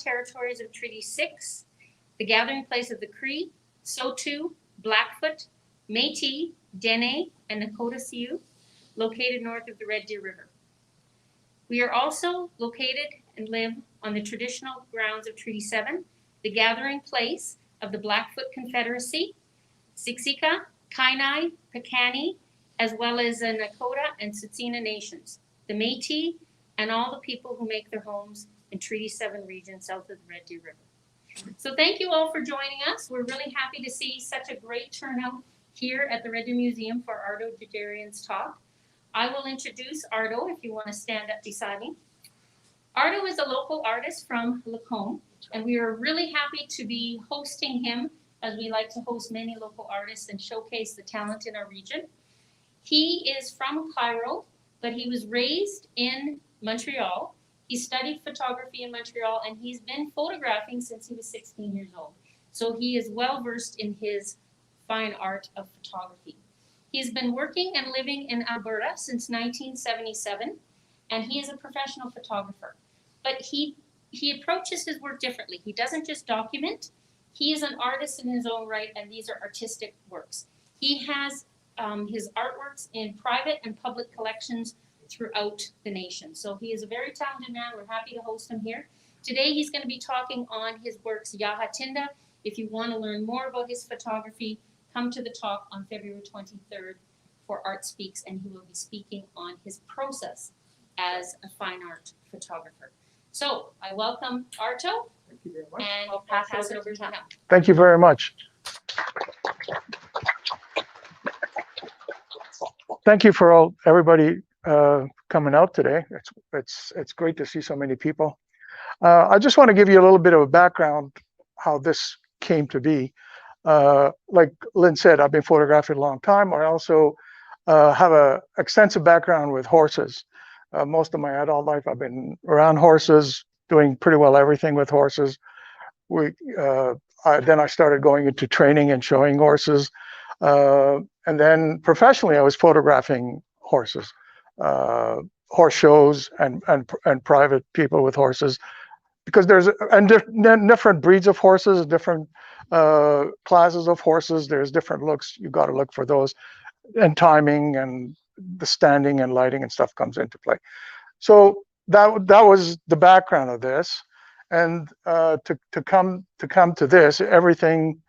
territories of Treaty 6, the gathering place of the Cree, Saulteaux, Blackfoot, Métis, Dene, and Nakota Sioux, located north of the Red Deer River. We are also located and live on the traditional grounds of Treaty 7, the gathering place of the Blackfoot Confederacy, Siksika, Kainai, Piikani, as well as the Nakota and Tsuut'ina nations, the Métis, and all the people who make their homes in Treaty 7 region south of the Red Deer River. So thank you all for joining us. We're really happy to see such a great turnout here at the Red Deer Museum for Arto Djerdjerian's talk. I will introduce Arto if you want to stand up beside me. Arto is a local artist from Lacombe, and we are really happy to be hosting him, as we like to host many local artists and showcase the talent in our region. He is from Cairo, but he was raised in Montreal. He studied photography in Montreal, and he's been photographing since he was 16 years old. So he is well versed in his fine art of photography. He's been working and living in Alberta since 1977, and he is a professional photographer. But he approaches his work differently. He doesn't just document. He is an artist in his own right, and these are artistic works. He has his artworks in private and public collections throughout the nation. So he is a very talented man. We're happy to host him here. Today he's going to be talking on his works Ha Tinda. If you want to learn more about his photography, come to the talk on February 23rd for Art Speaks, and he will be speaking on his process as a fine art photographer. So I welcome Arto, Thank you very much. and I'll pass it over to him. Thank you very much. Thank you for everybody coming out today. It's great to see so many people. I just want to give you a little bit of a background how this came to be. Like Lynn said, I've been photographing a long time. I also have an extensive background with horses. Most of my adult life, I've been around horses, doing pretty well everything with horses. Then I started going into training and showing horses. And then professionally, I was photographing horses, horse shows and private people with horses, because there's different breeds of horses, different classes of horses. There's different looks. You've got to look for those, and timing and the standing and lighting and stuff comes into play. So that was the background of this, and to come to this, everything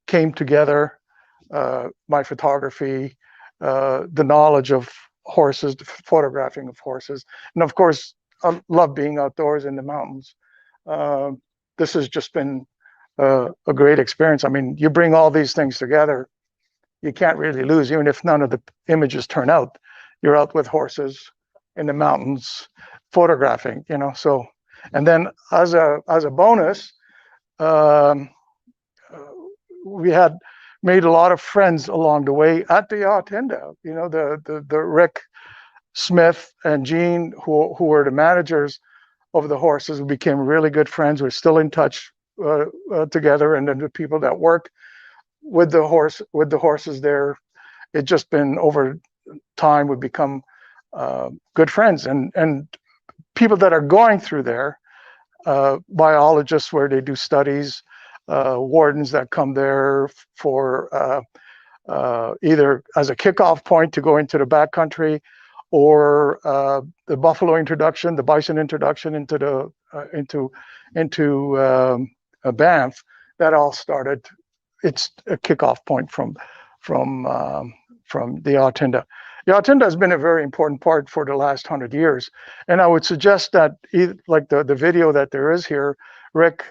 came together. My photography, the knowledge of horses, the photographing of horses, and of course, I love being outdoors in the mountains. This has just been a great experience. I mean, you bring all these things together, you can't really lose, even if none of the images turn out. You're out with horses in the mountains, photographing, you know. So, and then as a bonus, we had made a lot of friends along the way at the Ha Tinda. You know, the Rick Smith and Jean, who were the managers of the horses, we became really good friends. We're still in touch together, and then the people that work with the horses there, it's just been over time we become good friends, and people that are going through there, biologists where they do studies, wardens that come there for either as a kickoff point to go into the backcountry, or the buffalo introduction, the bison introduction into the Banff. That all started. It's a kickoff point from the Ha Tinda. The Ha Tinda has been a very important part for the last 100 years, and I would suggest that, like the video that there is here, Rick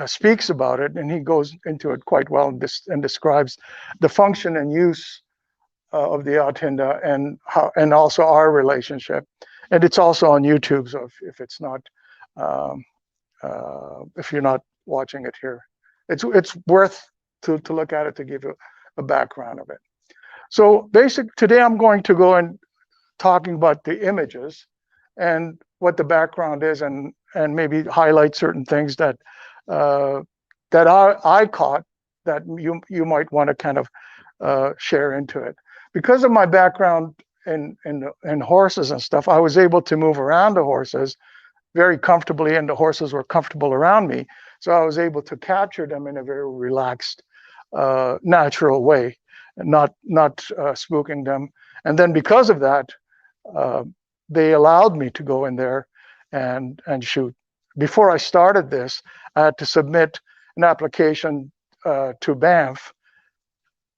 speaks about it, and he goes into it quite well and describes the function and use of the Ha Tinda, and also our relationship. And it's also on YouTube, so if it's not, if you're not watching it here, it's worth to look at it to give you a background of it. So today I'm going to go and talking about the images and what the background is, and maybe highlight certain things that I caught that you might want to kind of share into it. Because of my background in horses and stuff, I was able to move around the horses very comfortably, and the horses were comfortable around me. So I was able to capture them in a very relaxed, natural way, and not spooking them. And then because of that, uh, they allowed me to go in there and shoot. Before I started this, I had to submit an application to Banff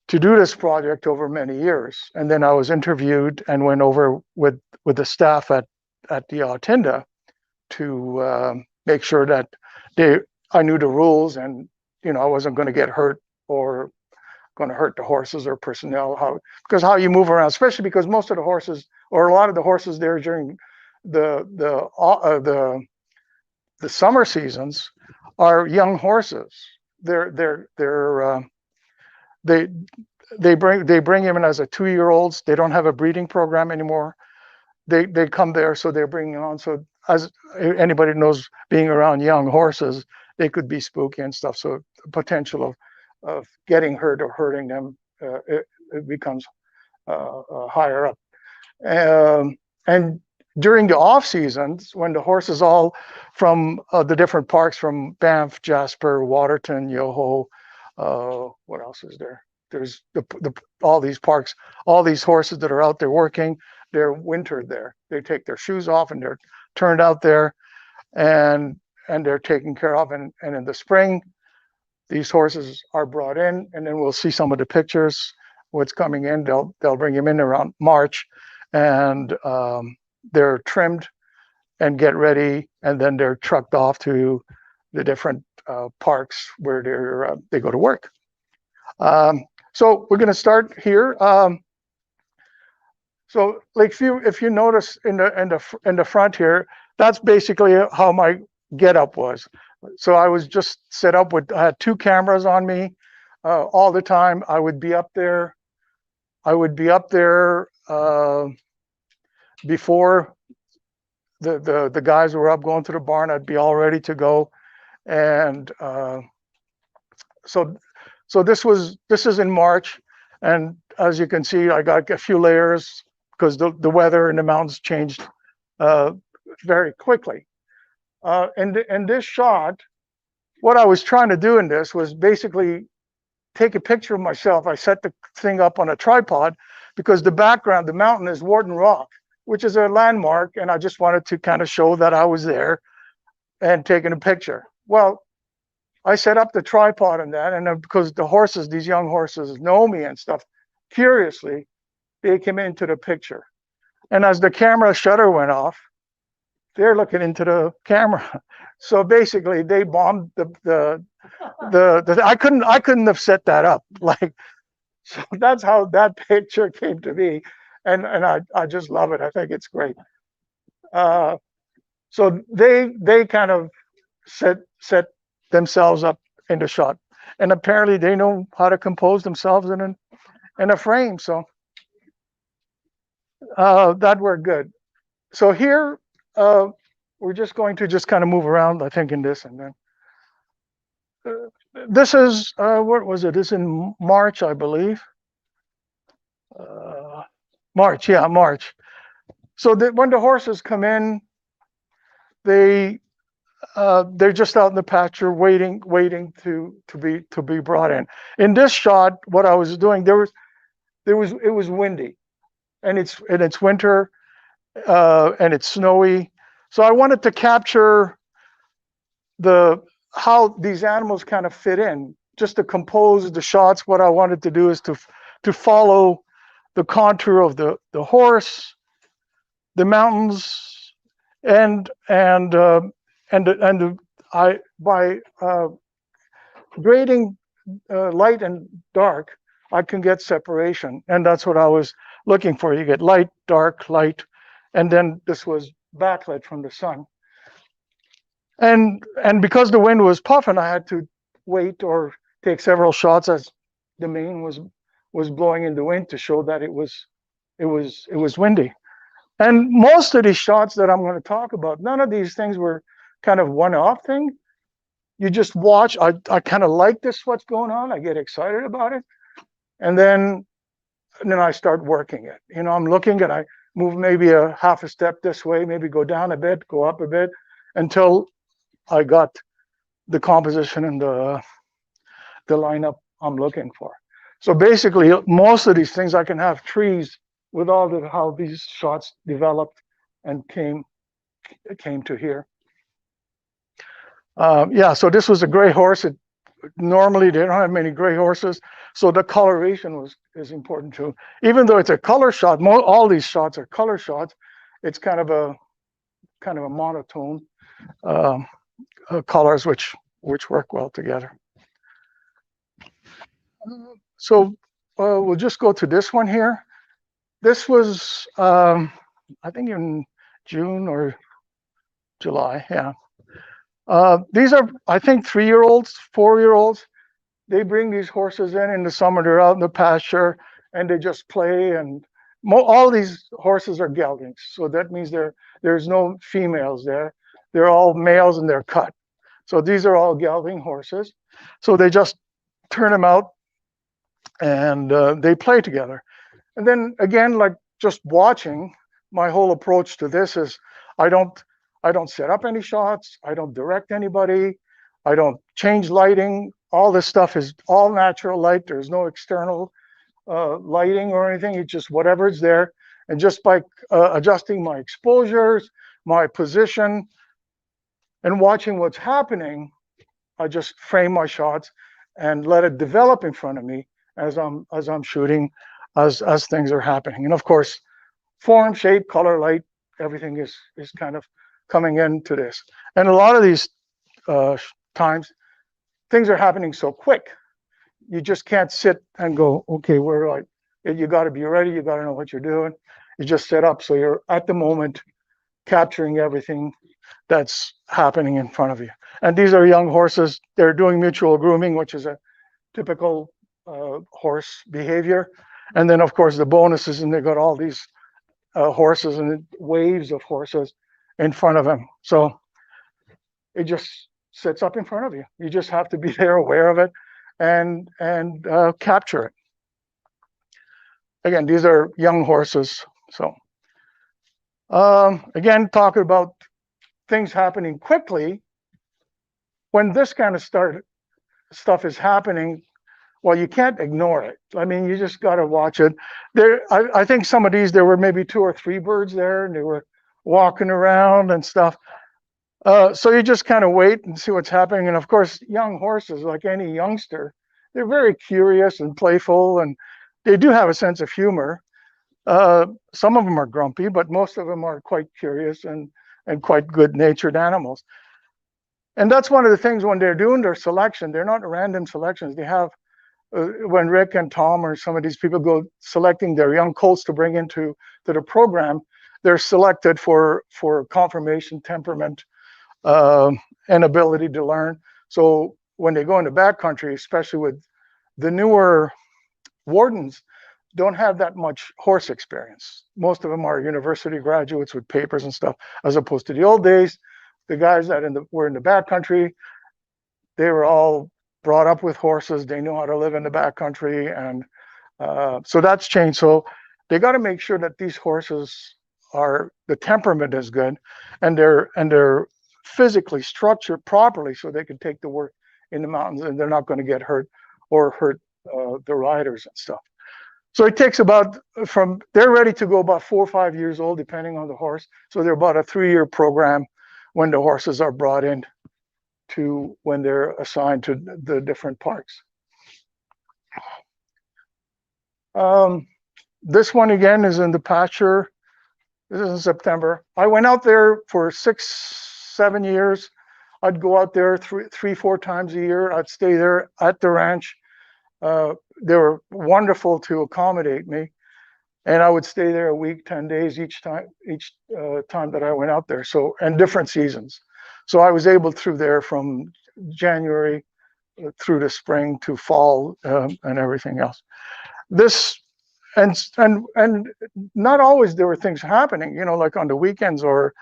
to do this project over many years. And then I was interviewed and went over with the staff at the Ha Tinda to make sure that I knew the rules, and I wasn't going to get hurt or going to hurt the horses or personnel. Because how you move around, especially because most of the horses, or a lot of the horses there during the summer seasons, are young horses. They bring him in as a 2-year-olds. They don't have a breeding program anymore. They come there, so they're bringing on. So as anybody knows, being around young horses, they could be spooky and stuff. So the potential of getting hurt or hurting them, it becomes higher up. And during the off seasons, when the horses all from the different parks, from Banff, Jasper, Waterton, Yoho, what else is there? There's all these parks, all these horses that are out there working, they're wintered there. They take their shoes off and they're turned out there, and they're taken care of. And in the spring, these horses are brought in, and then we'll see some of the pictures. What's coming in, they'll bring them in around March, and they're trimmed and get ready, and then they're trucked off to the different parks where they go to work. So we're going to start here. So like if you notice in the front here, that's basically how my getup was. So I was just set up with, I had 2 cameras on me all the time. I would be up there. Before the guys were up going to the barn. I'd be all ready to go. And so this is in March, and as you can see, I got a few layers because the weather in the mountains changed very quickly. In this shot, what I was trying to do in this was basically take a picture of myself. I set the thing up on a tripod because the background, the mountain, is Warden Rock, which is a landmark, and I just wanted to kind of show that I was there and taking a picture. Well, I set up the tripod on that, and because the horses, these young horses, know me and stuff, curiously, they came into the picture. And as the camera shutter went off, they're looking into the camera. So basically, they bombed the I couldn't have set that up. Like, so that's how that picture came to be, and I just love it. I think it's great. So they kind of set themselves up in the shot, and apparently they know how to compose themselves in a frame. So that worked good. So here we're just going to just kind of move around, I think, in this, and then this is what was it? This is in March, I believe. March. So when the horses come in, they're just out in the pasture waiting to be brought in. In this shot, what I was doing, it was windy, and it's winter, and it's snowy. So I wanted to capture how these animals kind of fit in, just to compose the shots. What I wanted to do is to follow the contour of the horse, the mountains, and by grading light and dark, I can get separation, and that's what I was looking for. You get light, dark, light, and then this was backlit from the sun. And because the wind was puffing, I had to wait or take several shots as the mane was blowing in the wind to show that it was windy. And most of these shots that I'm going to talk about, none of these things were kind of one-off thing. You just watch. I kind of like this, what's going on. I get excited about it, and then I start working it. I'm looking, and I move maybe a half a step this way, maybe go down a bit, go up a bit, until I got the composition and the lineup I'm looking for. So basically, most of these things I can have trees with all the how these shots developed and came to here. Yeah, so this was a gray horse. Normally they don't have many gray horses, so the coloration is important too. Even though it's a color shot, all these shots are color shots. It's kind of a monotone colors which work well together. So we'll just go to this one here. This was I think in June or July. Yeah. These are, I think, 3-year-olds, 4-year-olds. They bring these horses in the summer. They're out in the pasture and they just play. And all these horses are geldings, so that means there's no females there. They're all males and they're cut. So these are all gelding horses. So they just turn them out and they play together. And then again, like just watching, my whole approach to this is I don't set up any shots. I don't direct anybody. I don't change lighting. All this stuff is all natural light. There's no external lighting or anything. It's just whatever's there. And just by adjusting my exposures, my position, and watching what's happening, I just frame my shots and let it develop in front of me as I'm shooting, as things are happening. And of course, form, shape, color, light, everything is kind of coming into this. And a lot of these times, things are happening so quick, you just can't sit and go, okay, we're like, you got to be ready. You got to know what you're doing. You just set up so you're at the moment capturing everything that's happening in front of you. And these are young horses. They're doing mutual grooming, which is a typical horse behavior. And then, of course, the bonuses, and they've got all these horses and waves of horses in front of them. So it just sits up in front of you. You just have to be there, aware of it, and capture it. Again, these are young horses. So again, talking about things happening quickly. When this kind of stuff is happening, well, you can't ignore it. I mean, you just got to watch it. I think some of these, there were maybe 2 or 3 birds there, and they were walking around and stuff. So you just kind of wait and see what's happening. And of course, young horses, like any youngster, they're very curious and playful, and they do have a sense of humor. Some of them are grumpy, but most of them are quite curious and quite good-natured animals. And that's one of the things when they're doing their selection, they're not random selections. They have, when Rick and Tom or some of these people go selecting their young colts to bring into the program, they're selected for conformation, temperament, and ability to learn. So when they go into backcountry, especially with the newer wardens, don't have that much horse experience. Most of them are university graduates with papers and stuff, as opposed to the old days. The guys that were in the backcountry, they were all brought up with horses. They know how to live in the backcountry, and so that's changed. So they got to make sure that these horses the temperament is good, and they're physically structured properly, so they can take the work in the mountains, and they're not going to get hurt or hurt the riders and stuff. So it takes they're ready to go about 4 or 5 years old, depending on the horse. So they're about a 3-year program when the horses are brought in to when they're assigned to the different parks. This one again is in the pasture. This is in September. I went out there for 6, 7 years. I'd go out there 3, 4 times a year. I'd stay there at the ranch. They were wonderful to accommodate me, and I would stay there a week, 10 days each time that I went out there. So, and different seasons. So I was able through there from January through to spring to fall and everything else. This and not always there were things happening, like on the weekends or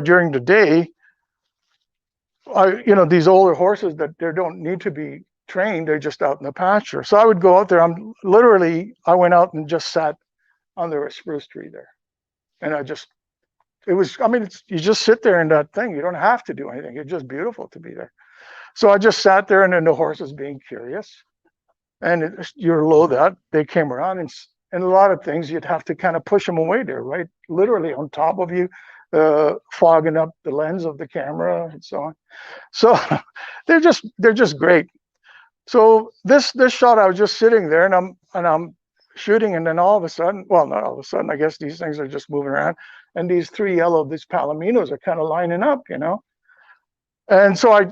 during the day. These older horses that they don't need to be trained, they're just out in the pasture. So I would go out there. I went out and just sat under a spruce tree there, and I just it was, I mean, you just sit there in that thing. You don't have to do anything. It's just beautiful to be there. So I just sat there, and then the horses being curious, and you're low that they came around, and a lot of things you'd have to kind of push them away there, right? Literally on top of you, fogging up the lens of the camera and so on. So they're just great. So this shot, I was just sitting there, and I'm shooting, and then all of a sudden, well, not all of a sudden, I guess these things are just moving around, and these palominos are kind of lining up, And so I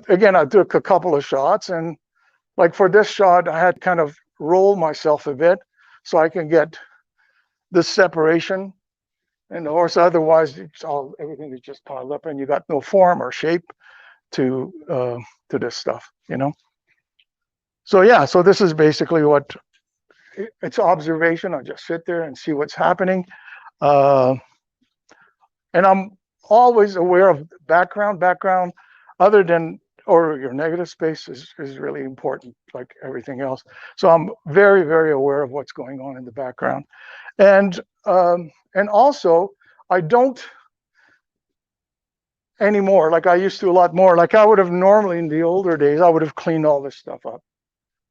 took a couple of shots, and like for this shot, I had kind of roll myself a bit so I can get the separation and the horse. Otherwise, everything is just piled up, and you got no form or shape to this stuff, So yeah, so this is basically what it's observation. I just sit there and see what's happening, and I'm always aware of background. Other than or your negative space is really important, like everything else. So I'm very, very aware of what's going on in the background, and also I don't anymore like I used to a lot more. Like I would have normally in the older days, I would have cleaned all this stuff up,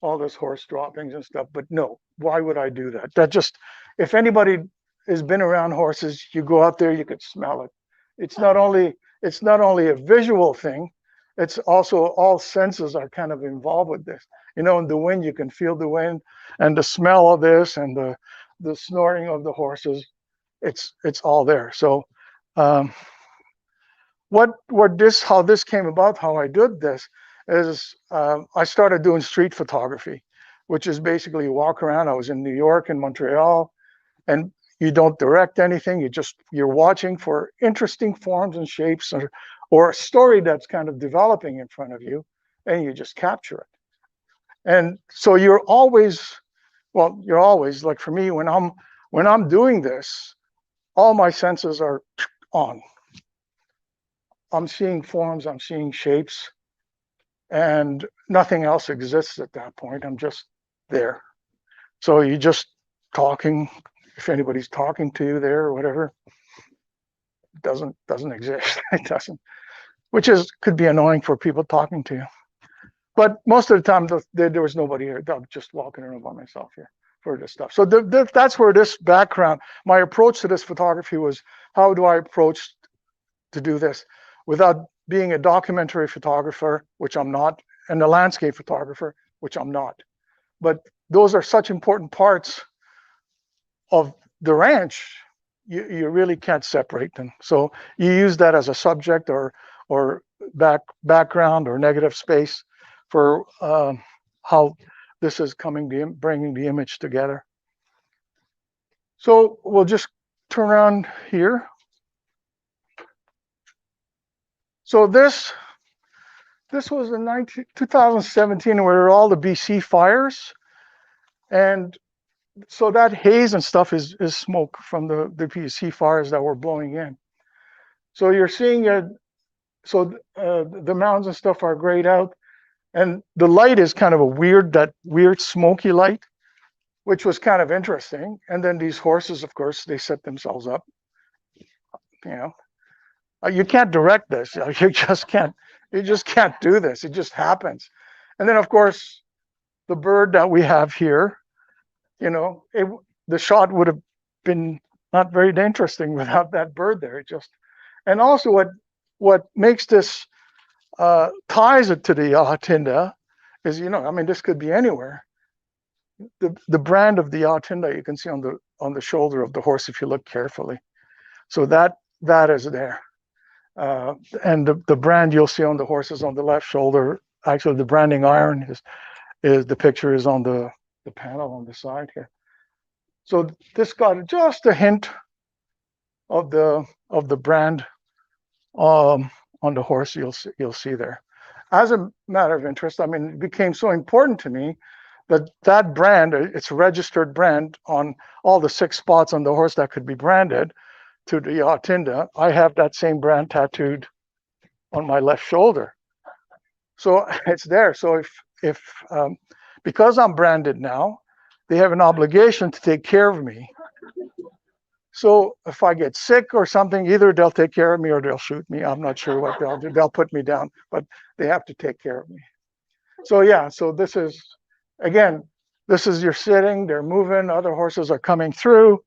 all this horse droppings and stuff. But no, why would I do that? That just, if anybody has been around horses, you go out there, you could smell it. It's not only a visual thing, it's also all senses are kind of involved with this. In the wind, you can feel the wind and the smell of this and the snoring of the horses. It's all there. So how this came about, how I did this is I started doing street photography, which is basically you walk around. I was in New York and Montreal, and you don't direct anything. You're watching for interesting forms and shapes or a story that's kind of developing in front of you, and you just capture it. And so you're always like for me, when I'm doing this, all my senses are on. I'm seeing forms, I'm seeing shapes, and nothing else exists at that point. I'm just there. So you just talking, if anybody's talking to you there or whatever, it doesn't exist. It doesn't, which could be annoying for people talking to you. But most of the time, there was nobody here. I'm just walking around by myself here for this stuff. So that's where this background, my approach to this photography was, how do I approach to do this without being a documentary photographer, which I'm not, and a landscape photographer, which I'm not. But those are such important parts of the ranch, you really can't separate them. So you use that as a subject or background or negative space for how this is bringing the image together. So we'll just turn around here. So this was in 2017, where all the BC fires, and so that haze and stuff is smoke from the BC fires that were blowing in. So you're seeing it. So the mountains and stuff are grayed out, and the light is kind of that weird smoky light, which was kind of interesting. And then these horses, of course, they set themselves up. You can't direct this. You just can't do this. It just happens. And then, of course, the bird that we have here, the shot would have been not very interesting without that bird there. And also what makes this ties it to the Ha Tinda is, this could be anywhere. The brand of the Ha Tinda you can see on the shoulder of the horse if you look carefully. So that is there. And the brand you'll see on the horses on the left shoulder, actually the branding iron is the picture is on the panel on the side here. So this got just a hint of the brand on the horse you'll see there. As a matter of interest, it became so important to me that brand, it's a registered brand on all the 6 spots on the horse that could be branded to the Ha Tinda. I have that same brand tattooed on my left shoulder. So it's there. So if because I'm branded now, they have an obligation to take care of me. So if I get sick or something, either they'll take care of me or they'll shoot me. I'm not sure what they'll do. They'll put me down, but they have to take care of me. So yeah, so this is, again, this is you're sitting, they're moving, other horses are coming through.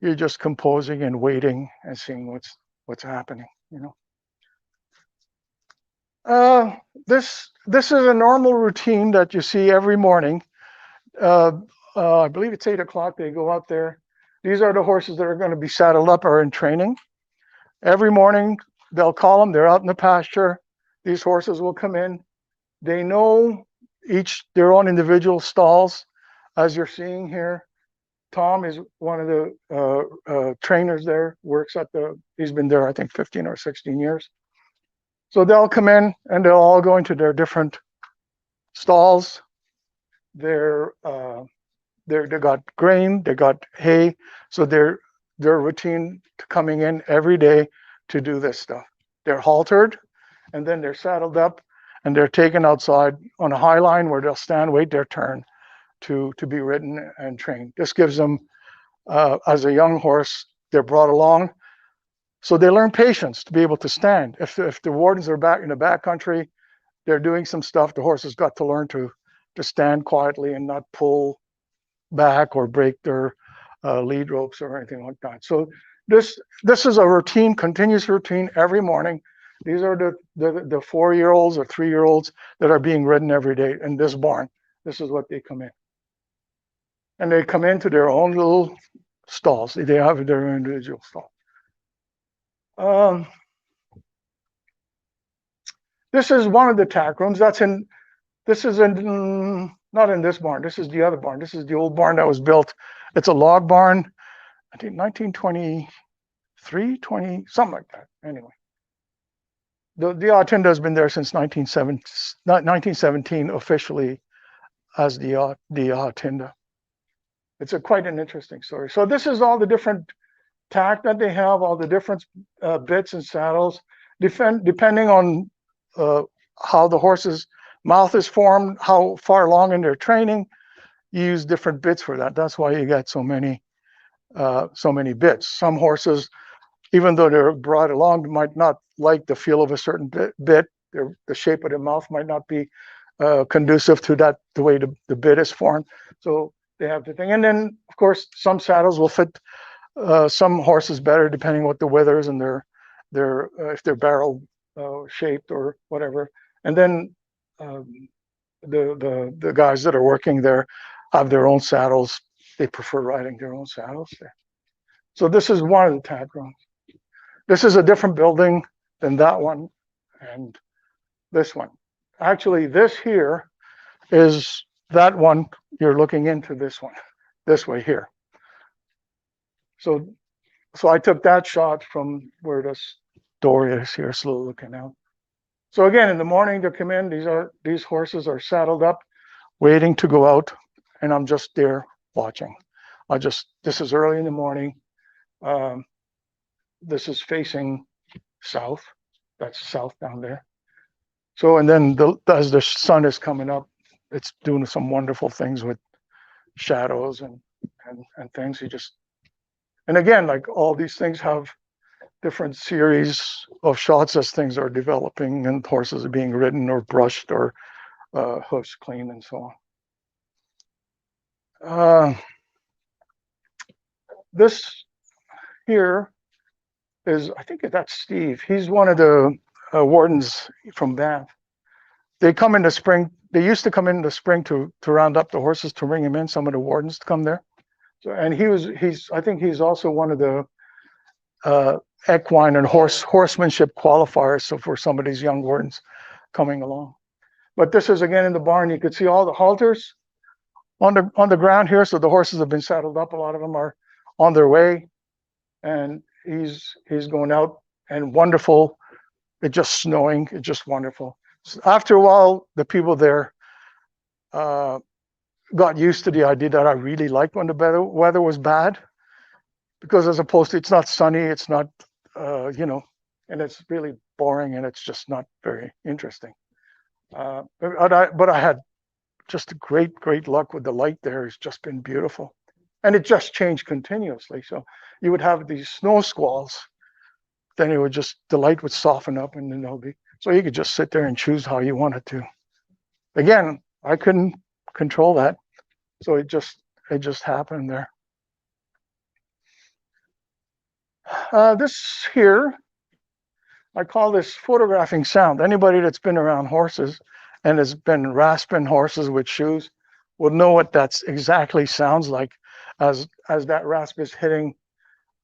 You're just composing and waiting and seeing what's happening, you know. This is a normal routine that you see every morning. I believe it's 8 o'clock. They go out there. These are the horses that are going to be saddled up or in training. Every morning they'll call them. They're out in the pasture. These horses will come in. They know each their own individual stalls, as you're seeing here. Tom is one of the trainers there. Works at he's been there I think 15 or 16 years. So they'll come in and they'll all go into their different stalls. They got grain, they got hay, so their routine coming in every day to do this stuff. They're haltered, and then they're saddled up, and they're taken outside on a high line where they'll stand, wait their turn to be ridden and trained. This gives them, as a young horse, they're brought along. So they learn patience to be able to stand. If the wardens are back in the back country, they're doing some stuff, the horse has got to learn to stand quietly and not pull back or break their lead ropes or anything like that. So this is a routine, continuous routine every morning. These are the 4-year-olds or 3-year-olds that are being ridden every day in this barn. This is what they come in. And they come into their own little stalls. They have their individual stall. This is one of the tack rooms. This is not in this barn. This is the other barn. This is the old barn that was built. It's a log barn, I think 1923, 20, something like that. Anyway, the Ha Tinda has been there since 1917 officially as the Ha Tinda. It's quite an interesting story. So this is all the different tack that they have, all the different bits and saddles, depending on how the horse's mouth is formed, how far along in their training. You use different bits for that. That's why you get so many bits. Some horses, even though they're brought along, might not like the feel of a certain bit. The shape of the mouth might not be conducive to that, the way the bit is formed. So they have the thing. And then, of course, some saddles will fit some horses better depending what the weather is and their if they're barrel shaped or whatever. And then the guys that are working there have their own saddles. They prefer riding their own saddles there. So this is one of the tack rooms. This is a different building than that one and this one. Actually, this here is that one. You're looking into this one, this way here. So I took that shot from where this door is here, slow looking out. So again, in the morning they come in, these horses are saddled up, waiting to go out, and I'm just there watching. This is early in the morning. This is facing south. That's south down there. So, and then as the sun is coming up, it's doing some wonderful things with shadows and things. And again, like all these things have different series of shots as things are developing and horses are being ridden or brushed or hoofs cleaned and so on. This here is, I think that's Steve. He's one of the wardens from Banff. They come in the spring. They used to come in the spring to round up the horses to bring him in. Some of the wardens to come there. So, and I think he's also one of the equine and horsemanship qualifiers. So for some of these young wardens coming along. But this is again in the barn. You could see all the halters on the ground here. So the horses have been saddled up. A lot of them are on their way, and he's going out. And wonderful. It's just snowing. It's just wonderful. So after a while, the people there got used to the idea that I really liked when the weather was bad, because as opposed to it's not sunny, it's not and it's really boring and it's just not very interesting. But I had just great luck with the light there. It's just been beautiful. and it just changed continuously. So you would have these snow squalls, then it would just, the light would soften up, and then there'll be, so you could just sit there and choose how you wanted to. Again, I couldn't control that, so it just happened there. This here, I call this photographing sound. Anybody that's been around horses and has been rasping horses with shoes will know what that's exactly sounds like as that rasp is hitting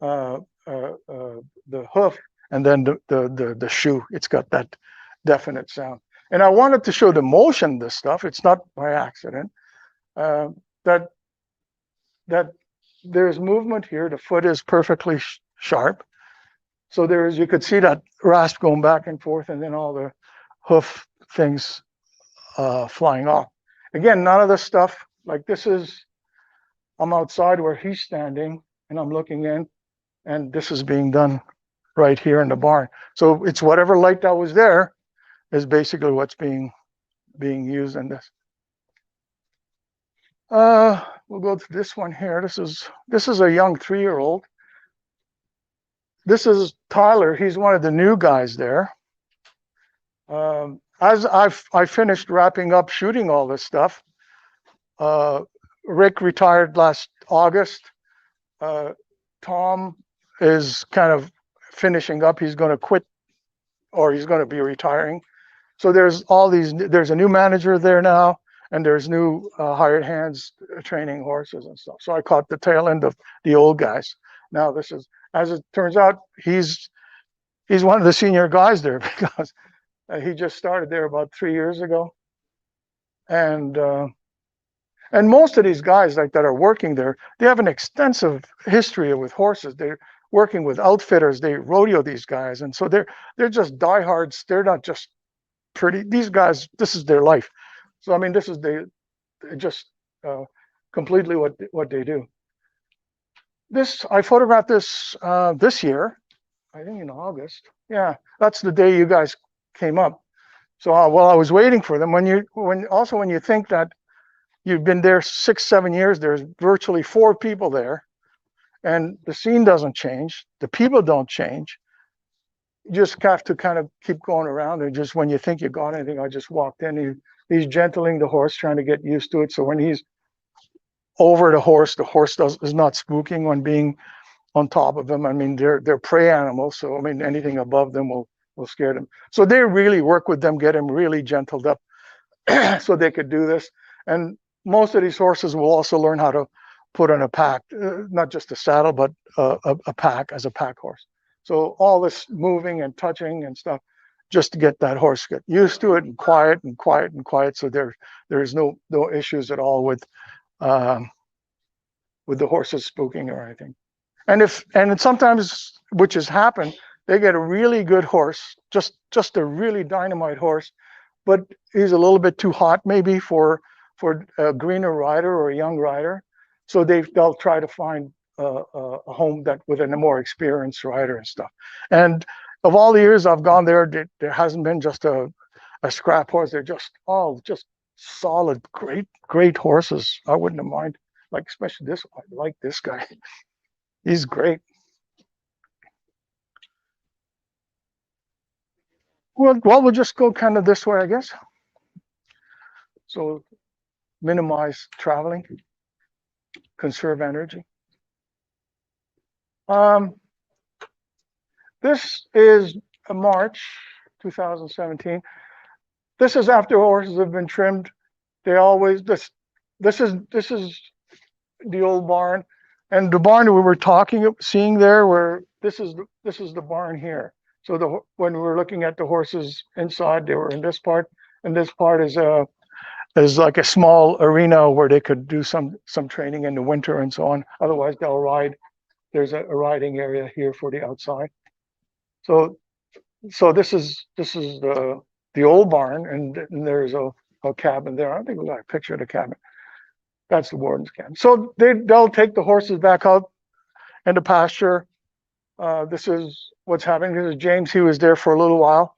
the hoof and then the shoe. It's got that definite sound. And I wanted to show the motion of this stuff. It's not by accident. That there's movement here. The foot is perfectly sharp. So you could see that rasp going back and forth, and then all the hoof things flying off. Again, none of this stuff, like this is, I'm outside where he's standing and I'm looking in, and this is being done right here in the barn. So it's whatever light that was there is basically what's being used in this. We'll go to this one here. This is a young 3-year-old. This is Tyler. He's one of the new guys there. As I finished wrapping up shooting all this stuff, Rick retired last August. Tom is kind of finishing up. He's going to quit, or he's going to be retiring. So there's a new manager there now, and there's new hired hands training horses and stuff. So I caught the tail end of the old guys. Now this is, as it turns out, he's one of the senior guys there, because he just started there about 3 years ago. And most of these guys like that are working there, they have an extensive history with horses. They're working with outfitters. They rodeo these guys, and so they're just diehards. They're not just pretty. These guys, this is their life. So I mean, this is just completely what they do. I photographed this this year, I think in August. Yeah, that's the day you guys came up. So while I was waiting for them, when you think that you've been there 6-7 years, there's virtually 4 people there, and the scene doesn't change, the people don't change. You just have to kind of keep going around, and just when you think you got anything, I just walked in. He's gentling the horse, trying to get used to it. So when he's over the horse is not spooking when being on top of him. I mean, they're prey animals, so I mean, anything above them will scare them. So they really work with them, get them really gentled up so they could do this. And most of these horses will also learn how to put on a pack, not just a saddle, but a pack as a pack horse. So all this moving and touching and stuff, just to get that horse get used to it, and quiet and quiet and quiet. So there's no issues at all with the horses spooking or anything. And sometimes, which has happened, they get a really good horse, just a really dynamite horse, but he's a little bit too hot maybe for a greener rider or a young rider. So they'll try to find a home that with a more experienced rider and stuff. And of all the years I've gone there hasn't been just a scrap horse. They're just all just solid, great horses. I wouldn't have mind, like especially this one. I like this guy. He's great. Well, we'll just go kind of this way, I guess. So minimize traveling, conserve energy. This is March 2017. This is after horses have been trimmed. They always this is the old barn, and the barn we were seeing there, where this is the barn here. So when we were looking at the horses inside, they were in this part, and this part is like a small arena where they could do some training in the winter and so on. Otherwise, they'll ride. There's a riding area here for the outside. So this is the old barn, and there's a cabin there. I think we got a picture of the cabin. That's the warden's cabin. So they'll take the horses back out in the pasture. This is what's happening. This is James. He was there for a little while.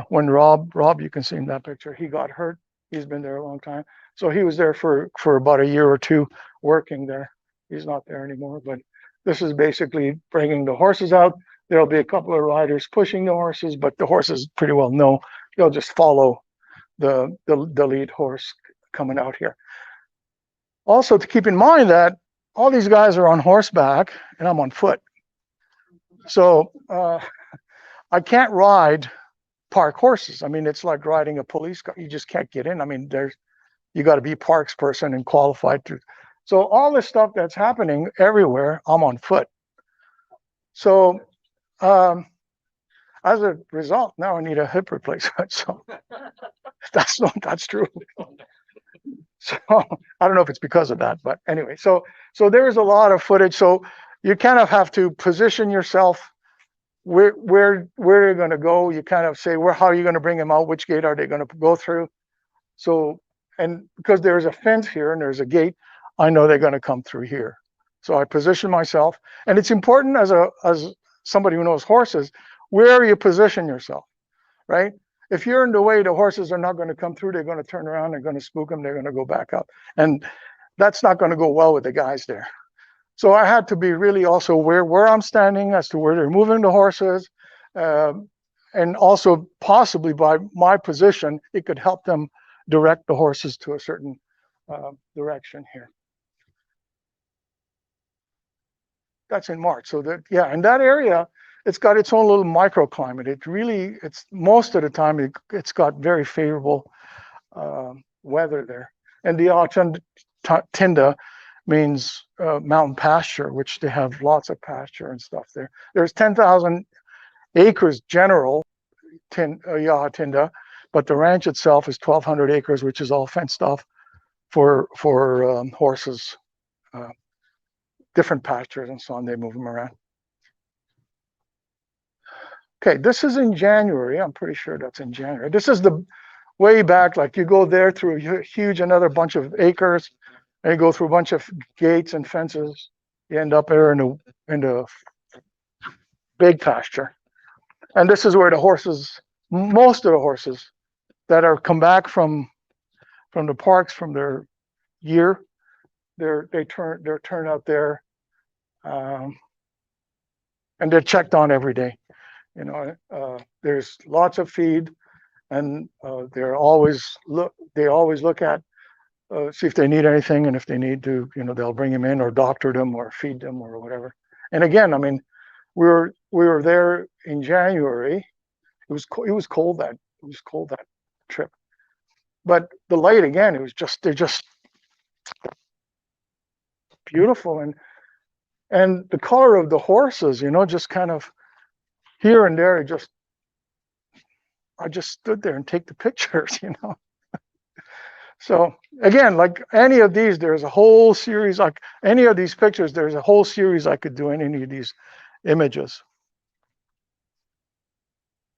When Rob, you can see in that picture, he got hurt. He's been there a long time. So he was there for about a year or two working there. He's not there anymore, but this is basically bringing the horses out. There'll be a couple of riders pushing the horses, but the horses pretty well know they'll just follow the lead horse coming out here. Also, to keep in mind that all these guys are on horseback and I'm on foot. So I can't ride park horses. I mean, it's like riding a police car. You just can't get in. I mean, you got to be a parks person and qualified to. So all this stuff that's happening everywhere, I'm on foot. So as a result, now I need a hip replacement. So that's true. So I don't know if it's because of that, but anyway, so there is a lot of footage. So you kind of have to position yourself where you're going to go. You kind of say, how are you going to bring them out? Which gate are they going to go through? So, and because there's a fence here and there's a gate, I know they're going to come through here. So I position myself, and it's important as somebody who knows horses, where you position yourself, right? If you're in the way, the horses are not going to come through. They're going to turn around. They're going to spook them. They're going to go back up. And that's not going to go well with the guys there. So I had to be really also aware where I'm standing as to where they're moving the horses. And also possibly by my position, it could help them direct the horses to a certain direction here. That's in March. So that, yeah, in that area, it's got its own little microclimate. It's most of the time, it's got very favorable weather there. And the Ha Tinda means mountain pasture, which they have lots of pasture and stuff there. There's 10,000 acres general Ha Tinda, but the ranch itself is 1,200 acres, which is all fenced off for horses, different pastures and so on. They move them around. Okay, this is in January. I'm pretty sure that's in January. This is the way back, like you go there through a huge, another bunch of acres, and you go through a bunch of gates and fences. You end up there in the big pasture. And this is where the horses, most of the horses that are come back from the parks from their year, they're turned out there, and they're checked on every day. You know, there's lots of feed, and they always look at see if they need anything, and if they need to, you know, they'll bring them in or doctor them or feed them or whatever. And again, I mean, we were there in January. It was cold that trip, but the light again, they're just beautiful, and the color of the horses, you know, just kind of here and there, I just stood there and take the pictures, you know. So again, like any of these, there's a whole series, like any of these pictures, there's a whole series I could do in any of these images.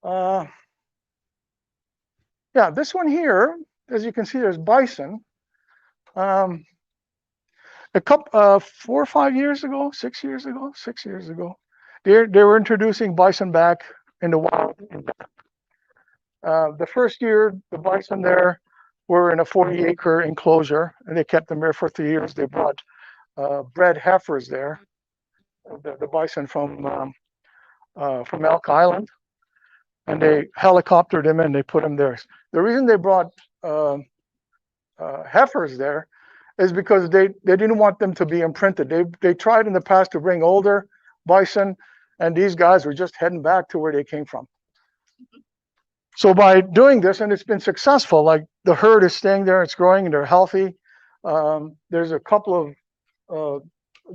Yeah, this one here, as you can see, there's bison. A couple, 4 or 5 years ago, 6 years ago, they were introducing bison back in the wild. The first year, the bison there were in a 40-acre enclosure, and they kept them there for 3 years. They brought bred heifers there, the bison from Elk Island, and they helicoptered them and they put them there. The reason they brought heifers there is because they didn't want them to be imprinted. They tried in the past to bring older bison, and these guys were just heading back to where they came from. So by doing this, and it's been successful, like the herd is staying there, it's growing, and they're healthy. There's a couple of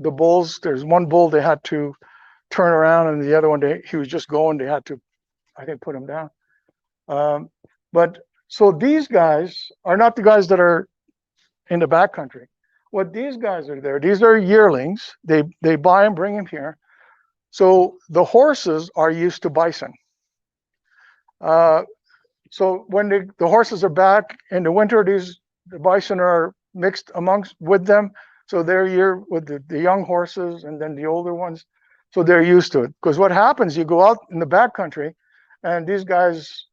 the bulls. There's one bull they had to turn around, and the other one he was just going. They had to, I think, put him down. But so these guys are not the guys that are in the backcountry. What these guys are there, these are yearlings. They buy them, bring them here. So the horses are used to bison. So when the horses are back in the winter, the bison are mixed with them. So they're here with the young horses and then the older ones. So they're used to it. Because what happens, you go out in the backcountry, and these guys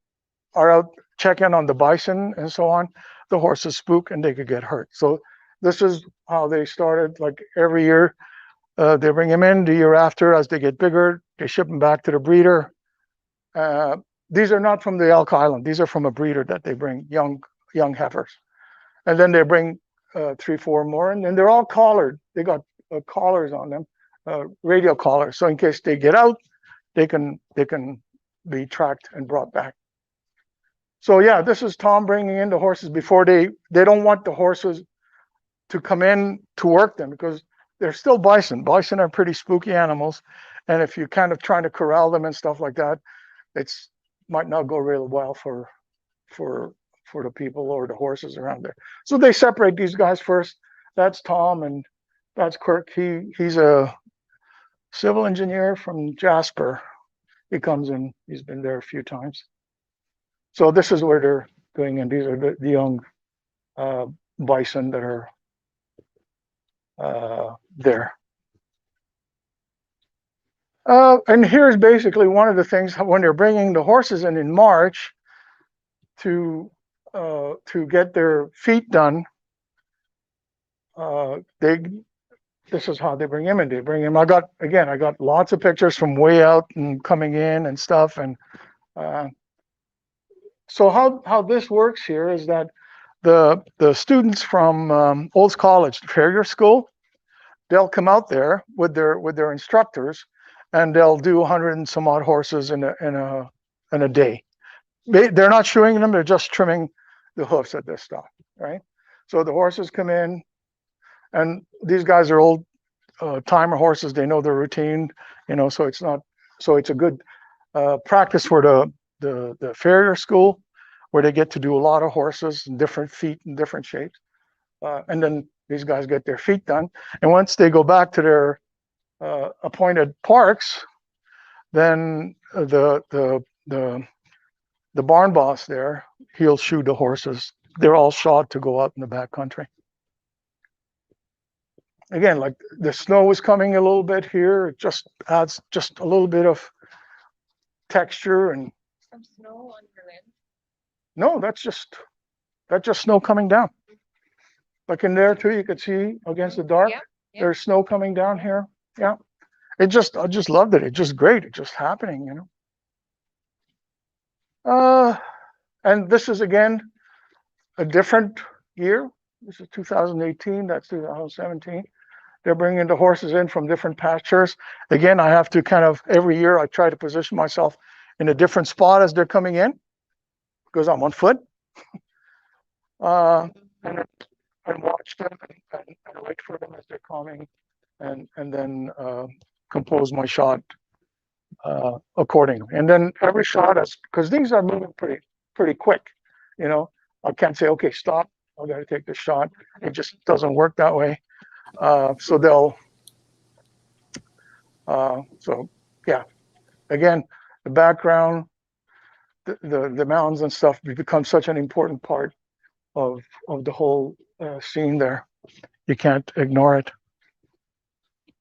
are out checking on the bison and so on. The horses spook and they could get hurt. So this is how they started. Like every year, they bring them in. The year after, as they get bigger, they ship them back to the breeder. These are not from the Elk Island. These are from a breeder that they bring young heifers, and then they bring 3, 4 more, and then they're all collared. They got collars on them, radial collars, so in case they get out, they can be tracked and brought back. So yeah, this is Tom bringing in the horses before they don't want the horses to come in to work them because they're still bison. Bison are pretty spooky animals, and if you're kind of trying to corral them and stuff like that, it's might not go really well for the people or the horses around there. So they separate these guys first. That's Tom and that's Kirk. He's a civil engineer from Jasper. He comes in. He's been there a few times. So this is where they're going, and these are the young bison that are there. And here's basically one of the things when they're bringing the horses in March to get their feet done. This is how they bring him in. They bring him. I got lots of pictures from way out and coming in and stuff. And so how this works here is that the students from Olds College, the Farrier School, they'll come out there with their instructors, and they'll do 100 and some odd horses in a day. They're not shoeing them; they're just trimming the hoofs at this stop, right? So the horses come in, and these guys are old timer horses. They know their routine, so it's not. So it's a good practice for the farrier school, where they get to do a lot of horses in different feet and different shapes, and then these guys get their feet done. And once they go back to their appointed parks, then the barn boss there, he'll shoe the horses. They're all shod to go out in the back country. Again, like the snow is coming a little bit here. It just adds just a little bit of texture. And Some snow on your end. no, that's just snow coming down. Like in there too, you could see against the dark, Yeah. there's snow coming down here. Yeah. I just loved it. It's just great. It's just happening, And this is again a different year. This is 2018. That's 2017. They're bringing the horses in from different pastures. Again, I have to every year I try to position myself in a different spot as they're coming in because I'm on foot. And watch them and wait for them as they're coming, and then compose my shot accordingly. And then every shot is because these are moving pretty quick. I can't say, okay, stop. I got to take the shot. It just doesn't work that way. So they'll. So yeah, again, the background, the mountains and stuff become such an important part of the whole scene there. You can't ignore it.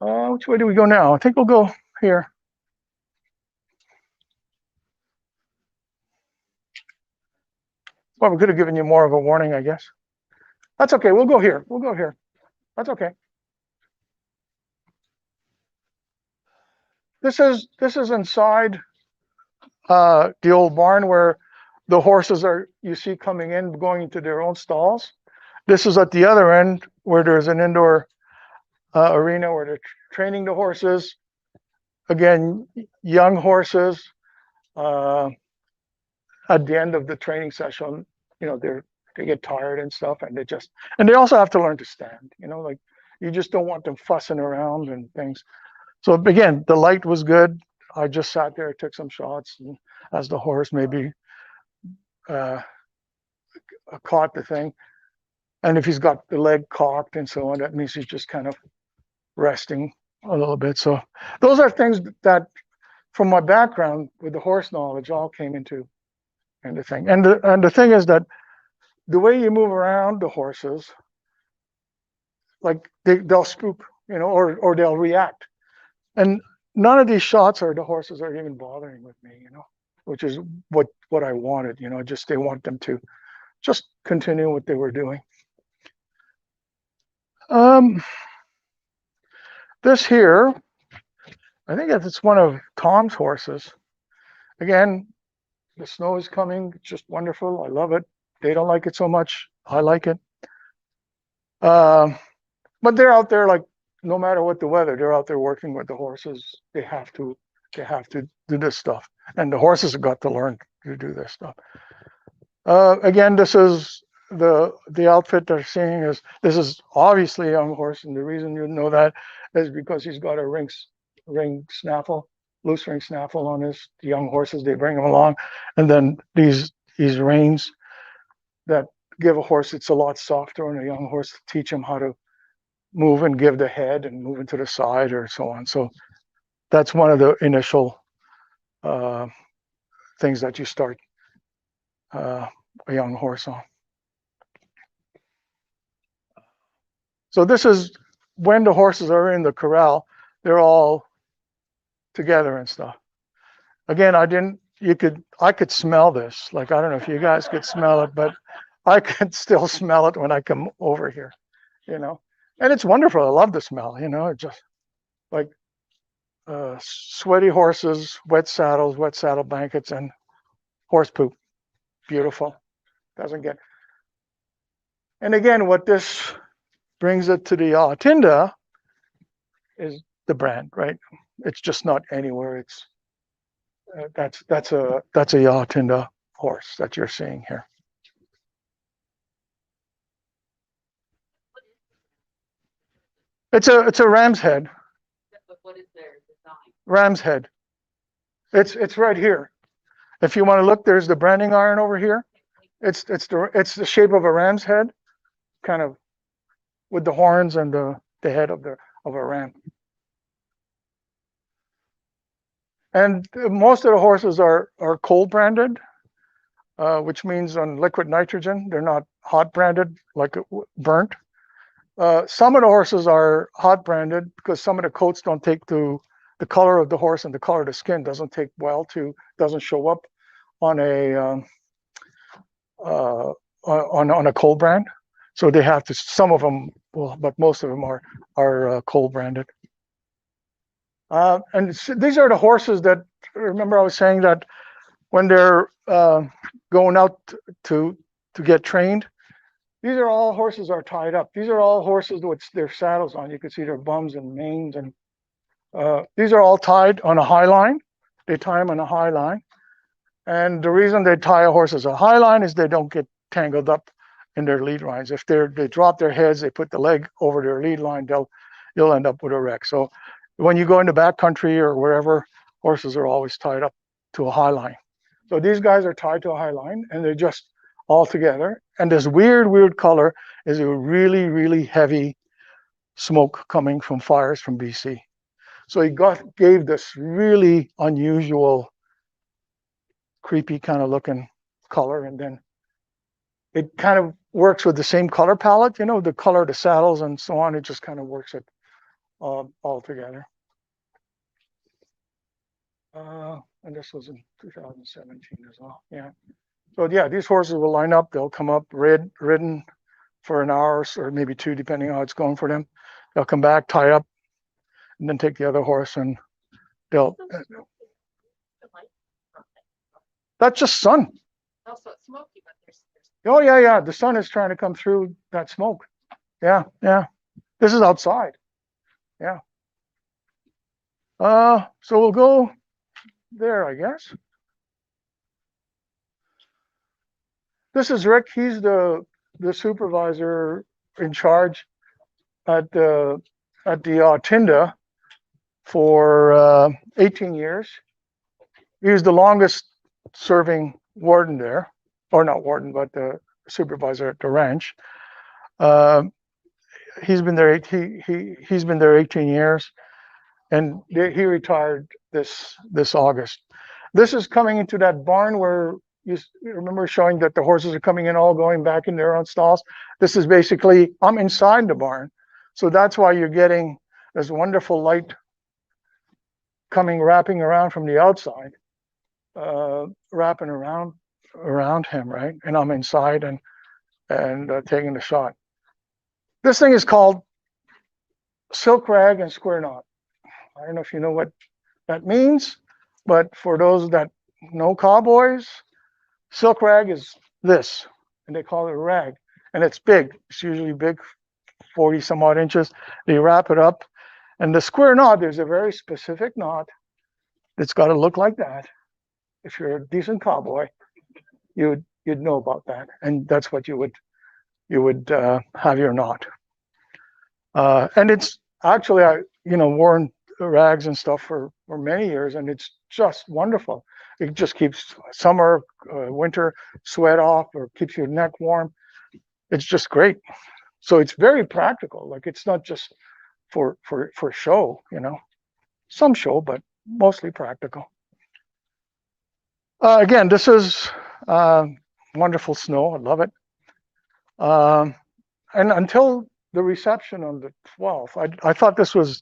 Which way do we go now? I think we'll go here. Well, we could have given you more of a warning, I guess. That's okay. We'll go here. That's okay. This is inside the old barn where the horses you see coming in, going into their own stalls. This is at the other end where there's an indoor arena where they're training the horses. Again, young horses. At the end of the training session, they get tired and stuff, and they also have to learn to stand. Like you just don't want them fussing around and things. So again, the light was good. I just sat there, took some shots, and as the horse maybe caught the thing. And if he's got the leg cocked and so on, that means he's just kind of resting a little bit. So those are things that, from my background with the horse knowledge, all came into the thing. And the thing is that the way you move around the horses, like they'll spook, or they'll react. And none of these shots the horses are even bothering with me, which is what I wanted, they want them to just continue what they were doing. Um, this here, I think it's one of Tom's horses. Again, the snow is coming. It's just wonderful. I love it. They don't like it so much. I like it. But they're out there like no matter what the weather, they're out there working with the horses. They have to do this stuff, and the horses have got to learn to do this stuff. Again, this is the outfit they're seeing is this is obviously a young horse, and the reason you know that is because he's got a ring snaffle, loose ring snaffle on his young horses. They bring him along, and then these reins that give a horse it's a lot softer on a young horse to teach him how to move and give the head and move into the side or so on. So that's one of the initial things that you start a young horse on. So this is when the horses are in the corral, they're all together and stuff. Again, I could smell this. Like, I don't know if you guys could smell it, but I could still smell it when I come over here, and it's wonderful. I love the smell, it's just like sweaty horses, wet saddles, wet saddle blankets, and horse poop. Beautiful. Doesn't get. And again, what this brings it to the Ha Tinda is the brand, right? It's just not anywhere. It's that's a Ha Tinda horse that you're seeing here. It's a ram's head. What is their design? Ram's head. It's right here. If you want to look, there's the branding iron over here. It's the shape of a ram's head, kind of with the horns and the head of a ram. And most of the horses are cold branded, which means on liquid nitrogen. They're not hot branded, like burnt. Some of the horses are hot branded because some of the coats don't take to the color of the horse, and the color of the skin doesn't show up on a cold brand. So they have to. Some of them, well, but most of them are cold branded. And these are the horses that, remember I was saying that when they're going out to get trained, these are all horses are tied up. These are all horses with their saddles on. You can see their bums and manes, and these are all tied on a high line. They tie them on a high line. And the reason they tie a horse as a high line is they don't get tangled up in their lead lines. If they drop their heads, they put the leg over their lead line, you'll end up with a wreck. So when you go into backcountry or wherever, horses are always tied up to a high line. So these guys are tied to a high line, and they're just all together. And this weird color is a really, really heavy smoke coming from fires from BC. So he gave this really unusual, creepy kind of looking color, and then it kind of works with the same color palette, the color of the saddles and so on. It just kind of works it all together. And this was in 2017 as well. Yeah. So yeah, these horses will line up. They'll come up ridden for an hour or maybe two, depending on how it's going for them. They'll come back, tie up, and then take the other horse, and they'll. That's just sun. Oh, so it's smoky, but there's. Oh yeah. The sun is trying to come through that smoke. Yeah. This is outside. Yeah. So we'll go there, I guess. This is Rick. He's the supervisor in charge at the Ha Tinda for 18 years. He was the longest serving warden there, or not warden, but the supervisor at the ranch. He's been there. He's been there 18 years, and he retired this August. This is coming into that barn where you remember showing that the horses are coming in, all going back in their own stalls. This is basically, I'm inside the barn, so that's why you're getting this wonderful light wrapping around from the outside, wrapping around him, right? And I'm inside and taking the shot. This thing is called silk rag and square knot. I don't know if you know what that means, but for those that know cowboys, silk rag is this, and they call it a rag, and it's big. It's usually big, 40 some odd inches. They wrap it up, and the square knot, there's a very specific knot that's got to look like that. If you're a decent cowboy, you'd know about that, and that's what you would have your knot. And it's actually, I worn rags and stuff for many years, and it's just wonderful. It just keeps summer, winter sweat off, or keeps your neck warm. It's just great. So it's very practical. Like, it's not just for show, some show, but mostly practical. Again, this is wonderful snow. I love it. And until the reception on the 12th, I thought this was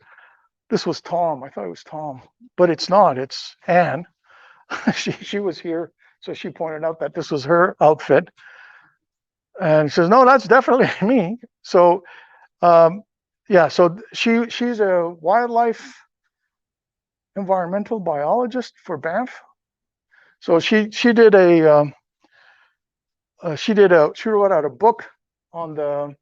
Tom. I thought it was Tom, but it's not. It's Anne. she was here, so she pointed out that this was her outfit, and she says, "No, that's definitely me." So, yeah. So she's a wildlife environmental biologist for Banff. So she wrote out a book on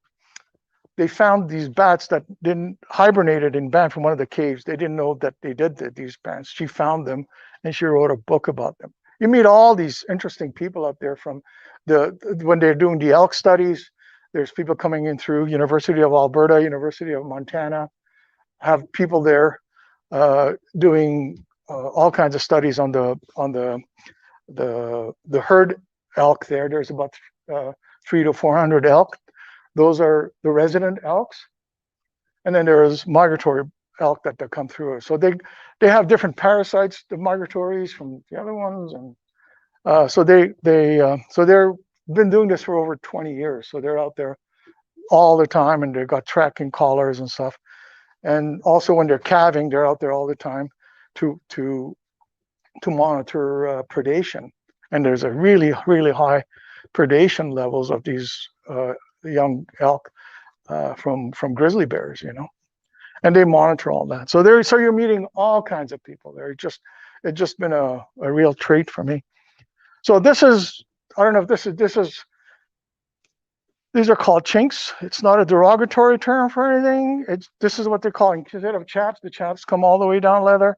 they found these bats that didn't hibernated in Banff in one of the caves. They didn't know that they did these bats. She found them, and she wrote a book about them. You meet all these interesting people out there from when they're doing the elk studies. There's people coming in through University of Alberta, University of Montana, have people there doing all kinds of studies on the herd elk there. There's about 300 to 400 elk. Those are the resident elks, and then there's migratory elk that come through. So they have different parasites, the migratories from the other ones, and so they're been doing this for over 20 years. So they're out there all the time, and they've got tracking collars and stuff. And also when they're calving, they're out there all the time to monitor predation. And there's a really, really high predation levels of these young elk from grizzly bears, and they monitor all that. So you're meeting all kinds of people there. It's just been a real treat for me. So this is, I don't know if these are called chinks. It's not a derogatory term for anything. This is what they're calling, instead of chaps, the chaps come all the way down leather.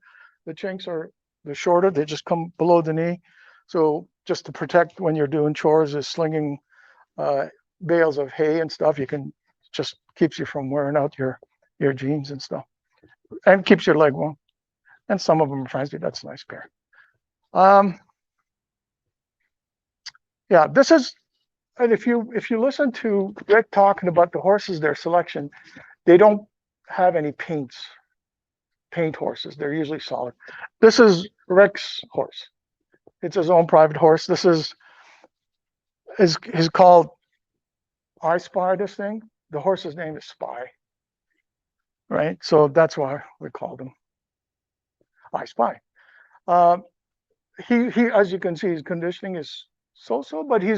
The chinks are the shorter, they just come below the knee. So just to protect when you're doing chores, is slinging bales of hay and stuff. Just keeps you from wearing out your jeans and stuff, and keeps your leg warm. And some of them are fancy. That's a nice pair. Yeah, this is, and if you listen to Rick talking about the horses, their selection, they don't have any paint horses. They're usually solid. This is Rick's horse. It's his own private horse. This is called I Spy, this thing. The horse's name is Spy, right? So that's why we called him I Spy. He, as you can see, his conditioning is so-so, but he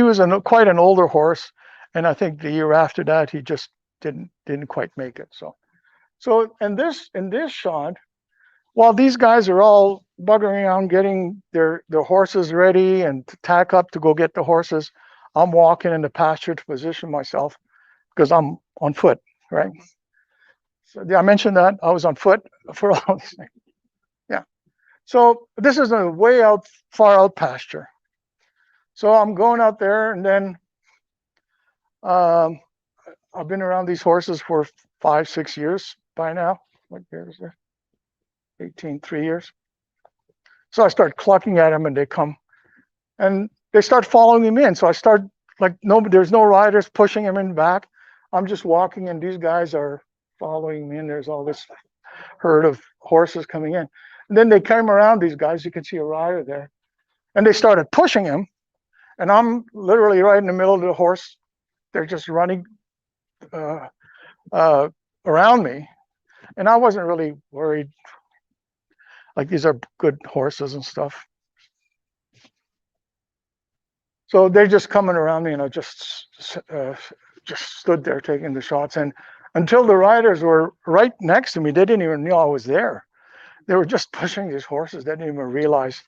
was quite an older horse, and I think the year after that he just didn't quite make it. So in this shot, while these guys are all buggering around getting their horses ready and to tack up to go get the horses, I'm walking in the pasture to position myself because I'm on foot, right? So I mentioned that I was on foot for all these things. Yeah. So this is a way out, far out pasture. So I'm going out there, and then I've been around these horses for 5-6 years by now. What year is there? 3 years. So I start clucking at them, and they come, and they start following me in. So I start, like, there's no riders pushing them in back. I'm just walking, and these guys are following me, and there's all this herd of horses coming in. And then they came around these guys. You can see a rider there, and they started pushing him, and I'm literally right in the middle of the horse. They're just running around me, and I wasn't really worried. Like, these are good horses and stuff. So they're just coming around me, and I just stood there taking the shots. And until the riders were right next to me. They didn't even know I was there. They were just pushing these horses. They didn't even realize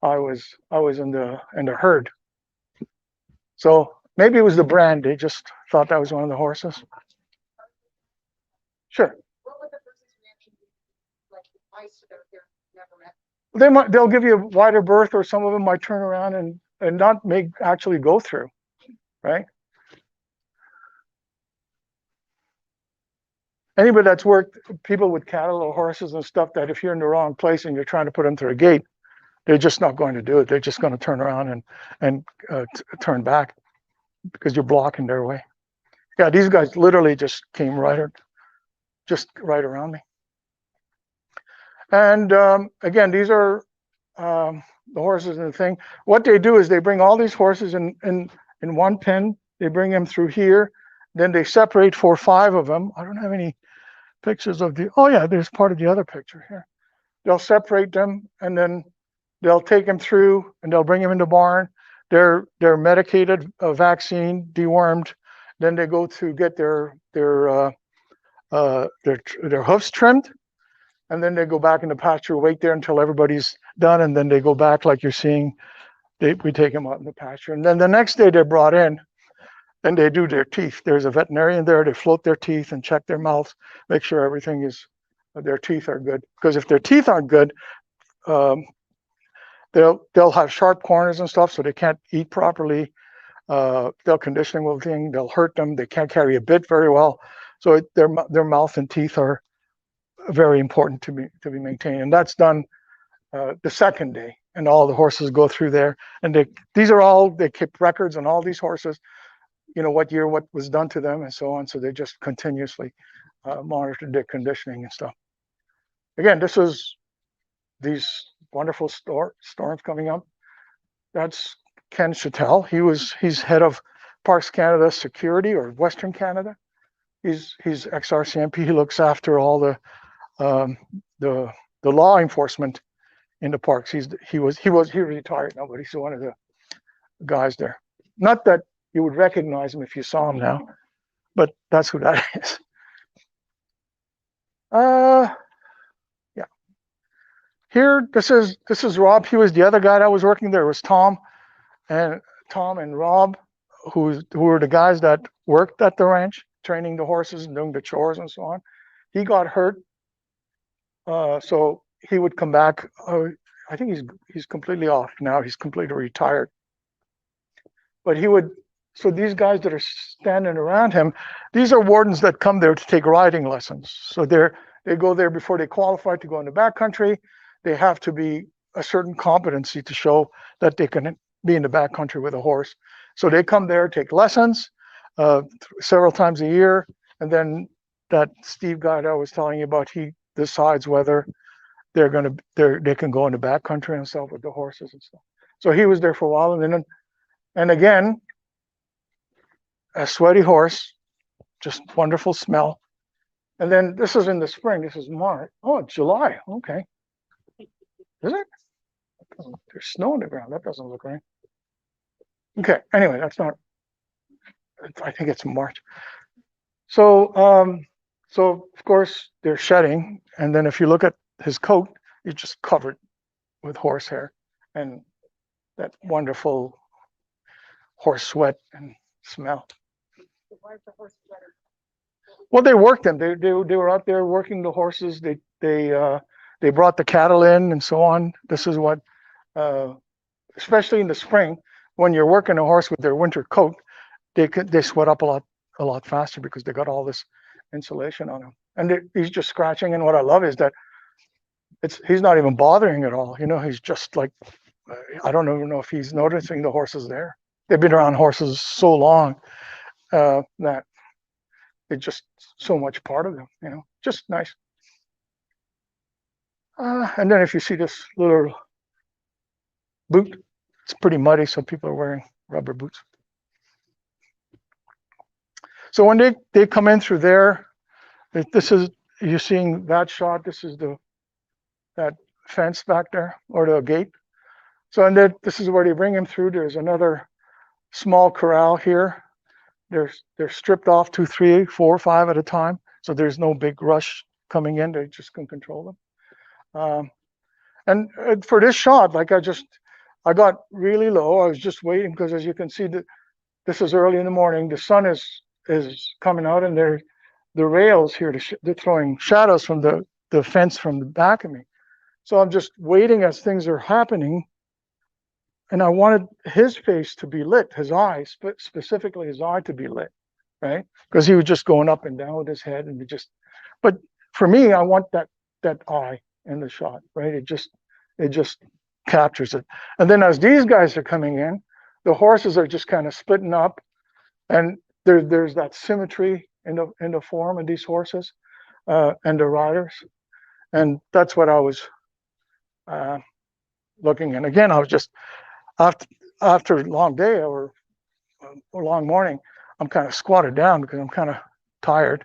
I was in the herd. So maybe it was the brand. They just thought that was one of the horses. Sure. What would the person's reaction be? Like advice that they're never met? They'll give you a wider berth, or some of them might turn around and not actually go through, right? Anybody that's worked, people with cattle or horses and stuff, that if you're in the wrong place and you're trying to put them through a gate, they're just not going to do it. They're just going to turn around and turn back because you're blocking their way. Yeah, these guys literally just came right around me. And again, these are the horses and the thing. What they do is they bring all these horses in one pen. They bring them through here. Then they separate 4 or 5 of them. I don't have any pictures of the, oh yeah, there's part of the other picture here. They'll separate them, and then they'll take them through, and they'll bring them in the barn. They're medicated, vaccine, dewormed. Then they go to get their hoofs trimmed, and then they go back in the pasture, wait there until everybody's done, and then they go back like you're seeing. We take them out in the pasture, and then the next day they're brought in, and they do their teeth. There's a veterinarian there. They float their teeth and check their mouths, make sure everything is, their teeth are good. Because if their teeth aren't good, they'll have sharp corners and stuff, so they can't eat properly. They'll conditioning will thing. They'll hurt them. They can't carry a bit very well. So their mouth and teeth are very important to be maintained, and that's done the second day. And all the horses go through there, and they keep records on all these horses. You know, what year, what was done to them, and so on. So they just continuously monitor their conditioning and stuff. Again, this was these wonderful storms coming up. That's Ken Chattel. He's head of Parks Canada Security, or Western Canada. He's ex-RCMP. He looks after all the law enforcement in the parks. He retired now, but he's one of the guys there. Not that you would recognize him if you saw him now, but that's who that is. Yeah. Here, this is Rob. He was the other guy that was working there. It was Tom and Rob, who were the guys that worked at the ranch, training the horses and doing the chores and so on. He got hurt, so he would come back. I think he's completely off now. He's completely retired. But he would. So these guys that are standing around him, these are wardens that come there to take riding lessons. So they go there before they qualify to go in the backcountry. They have to be a certain competency to show that they can be in the backcountry with a horse. So they come there, take lessons several times a year, and then that Steve guy that I was telling you about, he decides whether they can go in the backcountry and stuff with the horses and stuff. So he was there for a while, and again, a sweaty horse, just wonderful smell. And then this is in the spring. This is March. Oh, July. Okay. Is it? There's snow on the ground. That doesn't look right. Okay. Anyway, that's not. I think it's March. So, so of course they're shedding, and then if you look at his coat, he's just covered with horse hair and that wonderful horse sweat and smell. Why is the horse sweater? Well, they worked them. They were out there working the horses. They brought the cattle in and so on. This is what, especially in the spring, when you're working a horse with their winter coat, they sweat up a lot faster because they got all this insulation on them. And he's just scratching. And what I love is that he's not even bothering at all. You know, he's just like, I don't even know if he's noticing the horses there. They've been around horses so long that it's just so much part of them, you know, just nice. And then if you see this little boot, it's pretty muddy, so people are wearing rubber boots. So when they come in through there, you're seeing that shot. This is that fence back there, or the gate. So, and then this is where they bring him through. There's another small corral here. they're stripped off 2, 3, 4, 5 at a time. So there's no big rush coming in. They just can control them. And for this shot, like I got really low. I was just waiting because, as you can see, this is early in the morning. The sun is coming out, and the rails here, they're throwing shadows from the fence from the back of me. So I'm just waiting as things are happening. And I wanted his face to be lit, his eyes, specifically his eye to be lit, right? Because he was just going up and down with his head, and but for me, I want that eye in the shot, right? It just captures it. And then as these guys are coming in, the horses are just kind of splitting up, and there's that symmetry in the form of these horses and the riders, and that's what I was looking. And again, I was just after a long day or a long morning, I'm kind of squatted down because I'm kind of tired.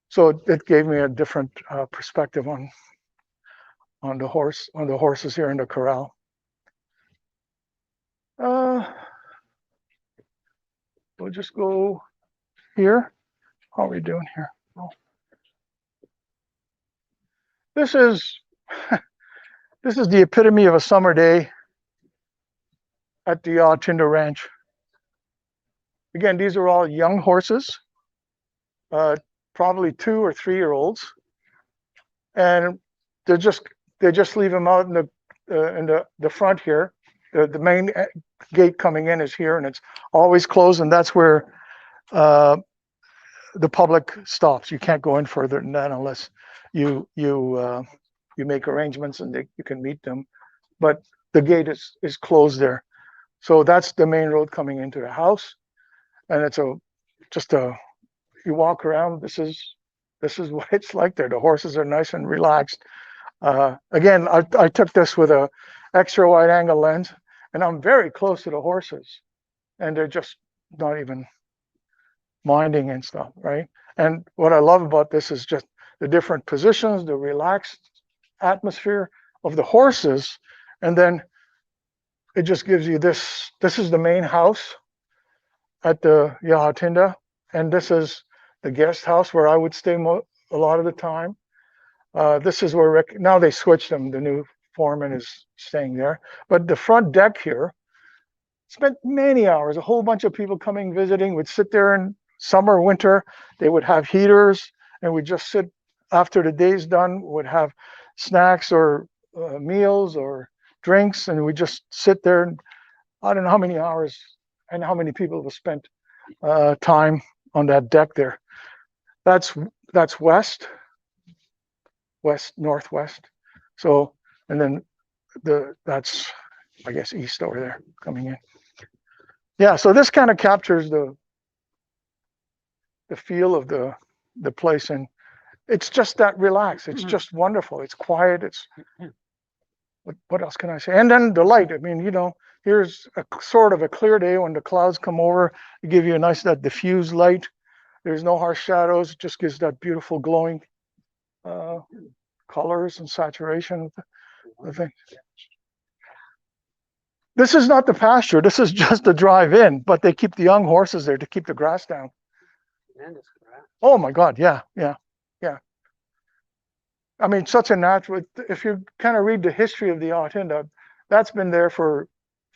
So it gave me a different perspective on the horses here in the corral. We'll just go here. How are we doing here? Oh. This is the epitome of a summer day at the Ha Tinda Ranch. Again, these are all young horses, probably 2 or 3 year olds, and they just leave them out in the front here. The main gate coming in is here, and it's always closed, and that's where the public stops. You can't go in further than that unless you make arrangements and you can meet them. But the gate is closed there. So that's the main road coming into the house, and it's you walk around. This is what it's like there. The horses are nice and relaxed. Again, I took this with a extra wide angle lens, and I'm very close to the horses, and they're just not even minding and stuff, right? And what I love about this is just the different positions, the relaxed atmosphere of the horses, and then it just gives you this. This is the main house at the Ha Tinda, and this is the guest house where I would stay a lot of the time. This is where now they switched them. The new foreman is staying there, but the front deck here, spent many hours. A whole bunch of people coming visiting would sit there in summer, winter. They would have heaters, and we'd just sit after the day's done. Would have snacks or meals or drinks, and we just sit there. And I don't know how many hours and how many people have spent time on that deck there. That's northwest. So, and then that's, I guess, east over there coming in. Yeah, so this kind of captures the feel of the place, and it's just that relaxed. It's just wonderful. It's quiet. It's what else can I say? And then the light. I mean, here's a sort of a clear day when the clouds come over. They give you a nice that diffused light. There's no harsh shadows. It just gives that beautiful glowing colors and saturation of the thing. This is not the pasture. This is just the drive-in, but they keep the young horses there to keep the grass down. Tremendous grass. Oh my God, yeah. I mean, such a natural. If you kind of read the history of the Ha Tinda, that's been there for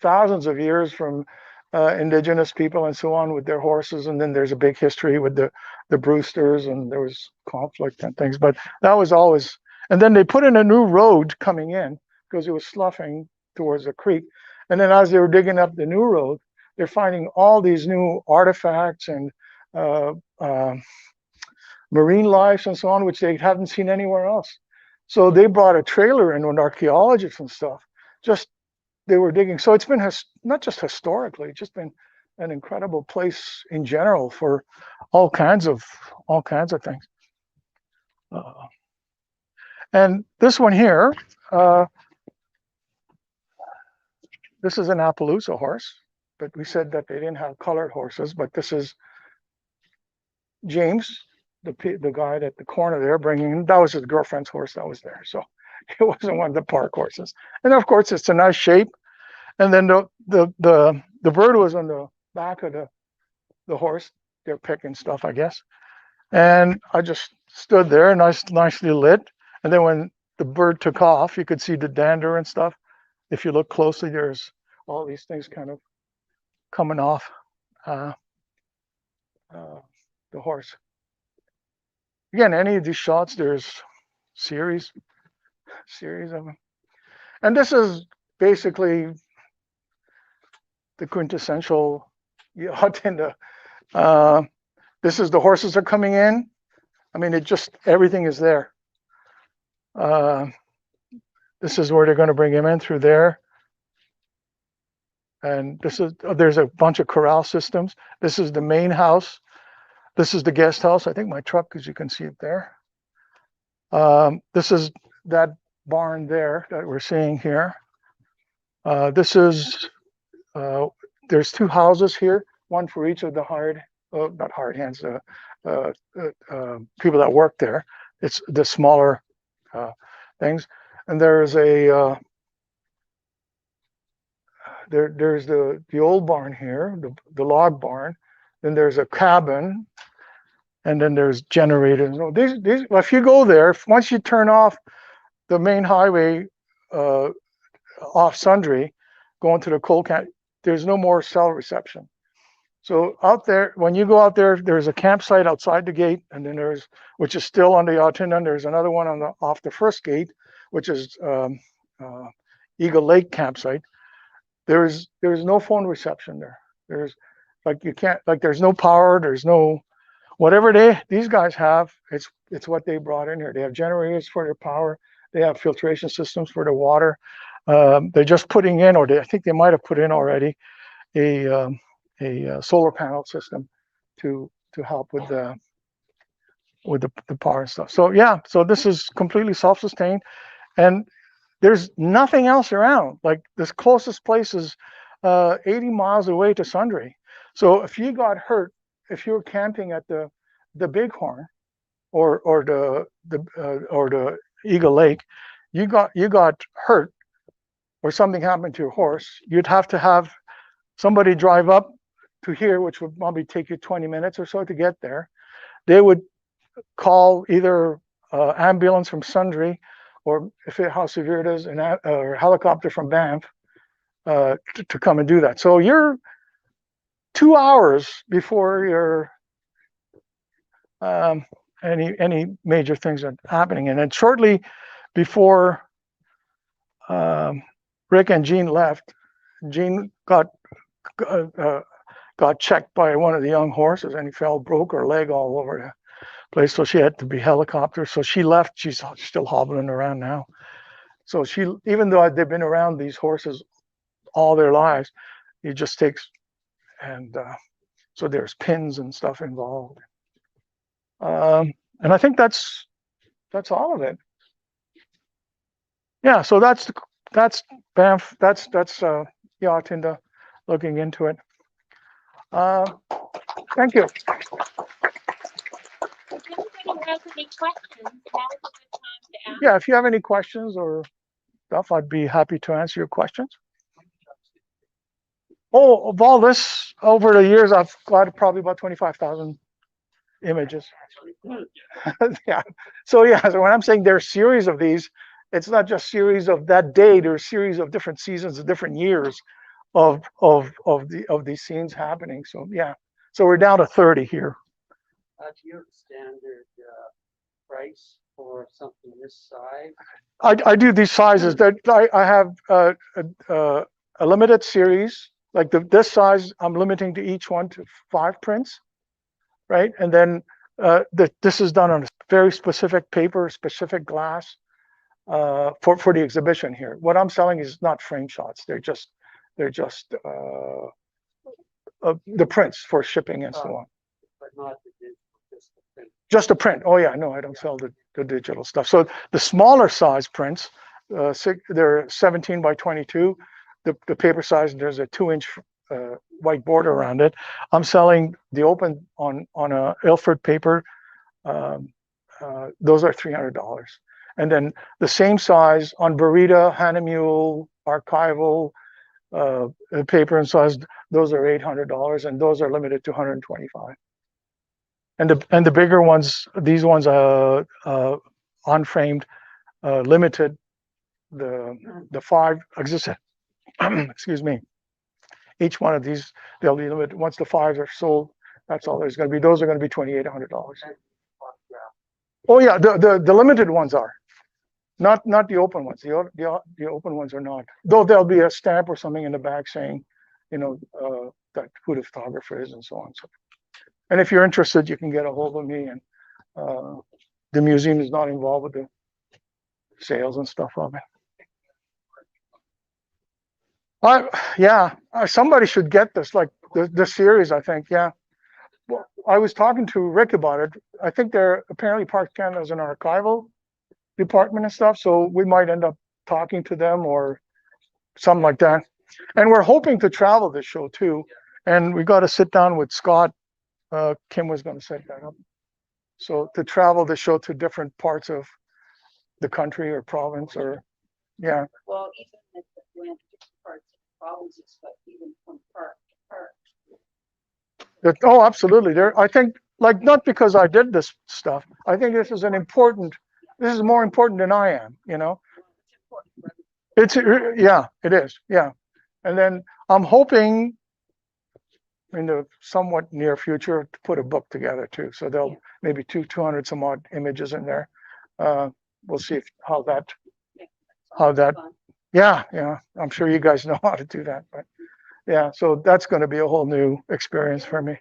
thousands of years from indigenous people and so on with their horses, and then there's a big history with the Brewsters, and there was conflict and things. But that was always. And then they put in a new road coming in because it was sloughing towards the creek. And then as they were digging up the new road, they're finding all these new artifacts and marine life and so on, which they haven't seen anywhere else. So they brought a trailer in with archaeologists and stuff. They were digging. So it's been not just historically, it's just been an incredible place in general for all kinds of things. And this one here, this is an Appaloosa horse, but we said that they didn't have colored horses. But this is James, the guy at the corner there bringing. That was his girlfriend's horse that was there, so it wasn't one of the park horses. And of course, it's a nice shape. And then the bird was on the back of the horse. they're picking stuff, I guess. And I just stood there, nicely lit. And then when the bird took off, you could see the dander and stuff. If you look closely, there's all these things kind of coming off the horse. Again, any of these shots, there's series of them. And this is basically the quintessential Ha Tinda. This is the horses are coming in. I mean, everything is there. This is where they're going to bring him in through there. And there's a bunch of corral systems. This is the main house. This is the guest house. I think my truck, as you can see it there. This is that barn there that we're seeing here. There's two houses here, one for each of the not hired hands, people that work there. It's the smaller things. And there's there's the old barn here, the log barn. Then there's a cabin, and then there's generators. If you go there, once you turn off the main highway off Sundre, going to the coal camp, there's no more cell reception. So out there, when you go out there, there's a campsite outside the gate, and then which is still on the Ha Tinda, and there's another one off the first gate, which is Eagle Lake campsite. There's no phone reception there. There's there's no power. There's no whatever these guys have. It's what they brought in here. They have generators for their power. They have filtration systems for the water. They're just putting in, I think they might have put in already a solar panel system to help with the power and stuff. So yeah, so this is completely self-sustained, and there's nothing else around. Like this closest place is 80 miles away to Sundre. So if you got hurt, if you were camping at the Bighorn or the Eagle Lake, you got hurt or something happened to your horse, you'd have to have somebody drive up to here, which would probably take you 20 minutes or so to get there. They would call either ambulance from Sundre, or how severe it is, or a helicopter from Banff to come and do that. So you're 2 hours before your any major things are happening. And then shortly before Rick and Jean left, Jean got checked by one of the young horses, and he broke her leg all over the place. So she had to be helicoptered. So she left. She's still hobbling around now. So even though they've been around these horses all their lives, it just takes, and so there's pins and stuff involved. And I think that's all of it. Yeah. So that's Banff. That's Ha Tinda looking into it. Thank you. If anybody has any questions, now's a good time to ask. Yeah, if you have any questions or stuff, I'd be happy to answer your questions. Oh, of all this, over the years, I've got probably about 25,000 images. Yeah. So when I'm saying there's series of these, it's not just series of that day. There's series of different seasons of different years of these scenes happening. So yeah. So we're down to 30 here. Do you have a standard price for something this size? I do these sizes. That I have a limited series, like this size. I'm limiting to each one to 5 prints, right? And then this is done on a very specific paper, specific glass for the exhibition here. What I'm selling is not frame shots. They're just the prints for shipping and so on. But not the digital, just the print. Just a print. Oh yeah, no, I don't sell the digital stuff. So the smaller size prints, they're 17 by 22. The paper size, there's a 2-inch white border around it. I'm selling the open on a Ilford paper. Those are $300. And then the same size on Burita, Hahnemule, archival paper and size, those are $800, and those are limited to 125. And the bigger ones, these ones, unframed, limited, the 5 existed. Excuse me. Each one of these, they'll be limited. Once the 5s are sold, that's all there's going to be. Those are going to be $2,800. Oh yeah, the limited ones are. Not the open ones. The open ones are not. Though there'll be a stamp or something in the back saying, that who the photographer is and so on. So, and if you're interested, you can get a hold of me. And the museum is not involved with the sales and stuff of it. Somebody should get this, like the series, I think. Yeah. Well, I was talking to Rick about it. I think apparently Parks Canada is an archival department and stuff, so we might end up talking to them or something like that. And we're hoping to travel this show too. And we got to sit down with Scott. Kim was going to set that up. So to travel the show to different parts of the country or province or, yeah. Well, even if we went to different parts of the provinces, but even from park to park. Oh, absolutely. I think, like, not because I did this stuff. I think this is more important than I am, It's, yeah, it is. Yeah. And then I'm hoping in the somewhat near future to put a book together too. So there'll maybe 200 some odd images in there. We'll see how that, yeah, I'm sure you guys know how to do that, but yeah, so that's going to be a whole new experience for me.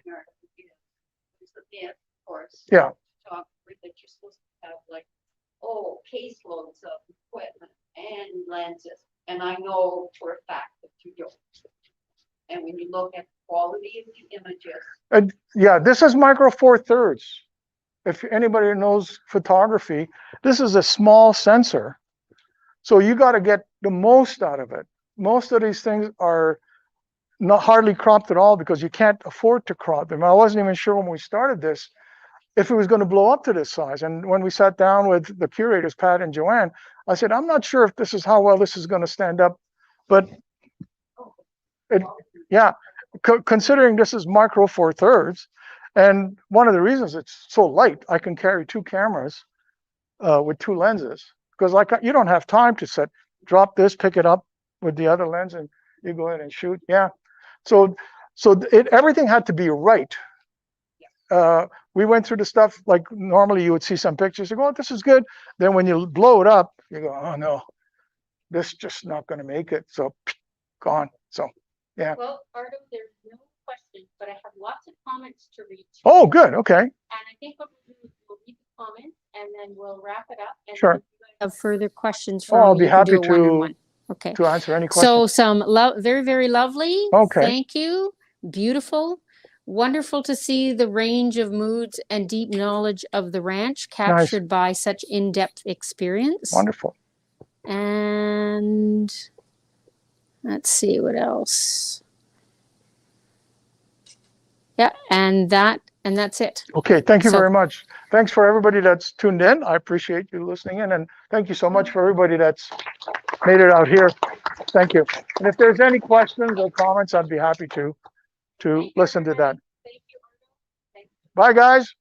Yeah, of course. Yeah. Talk that you're supposed to have like, caseloads of equipment and lenses. And I know for a fact that you don't. And when you look at the quality of the images. And yeah, this is micro four thirds. If anybody knows photography, this is a small sensor. So you got to get the most out of it. Most of these things are not hardly cropped at all because you can't afford to crop them. I wasn't even sure when we started this if it was going to blow up to this size. And when we sat down with the curators, Pat and Joanne, I said, I'm not sure if this is how well this is going to stand up, but considering this is micro four thirds, and one of the reasons it's so light, I can carry 2 cameras with 2 lenses because you don't have time to drop this, pick it up with the other lens, and you go ahead and shoot. Yeah. So everything had to be right. We went through the stuff like normally you would see some pictures, you go, oh, this is good. Then when you blow it up, you go, oh no, this is just not going to make it. So gone. So yeah. Well, Arto, there's no questions, but I have lots of comments to read. Oh, good. Okay. And I think what we'll do is we'll read the comments and then we'll wrap it up. And sure. If you guys have further questions for I'll me, be you can happy do a one-on-one. Okay. to answer any questions. So some very, very lovely. Okay. Thank you. Beautiful. Wonderful to see the range of moods and deep knowledge of the ranch captured by such in-depth experience. Wonderful. And let's see what else. Yeah, and that's it. Okay, thank you very much. Thanks for everybody that's tuned in. I appreciate you listening in, and thank you so much for everybody that's made it out here. Thank you. And if there's any questions or comments, I'd be happy to listen to that. Thank you, Arto. Bye, guys.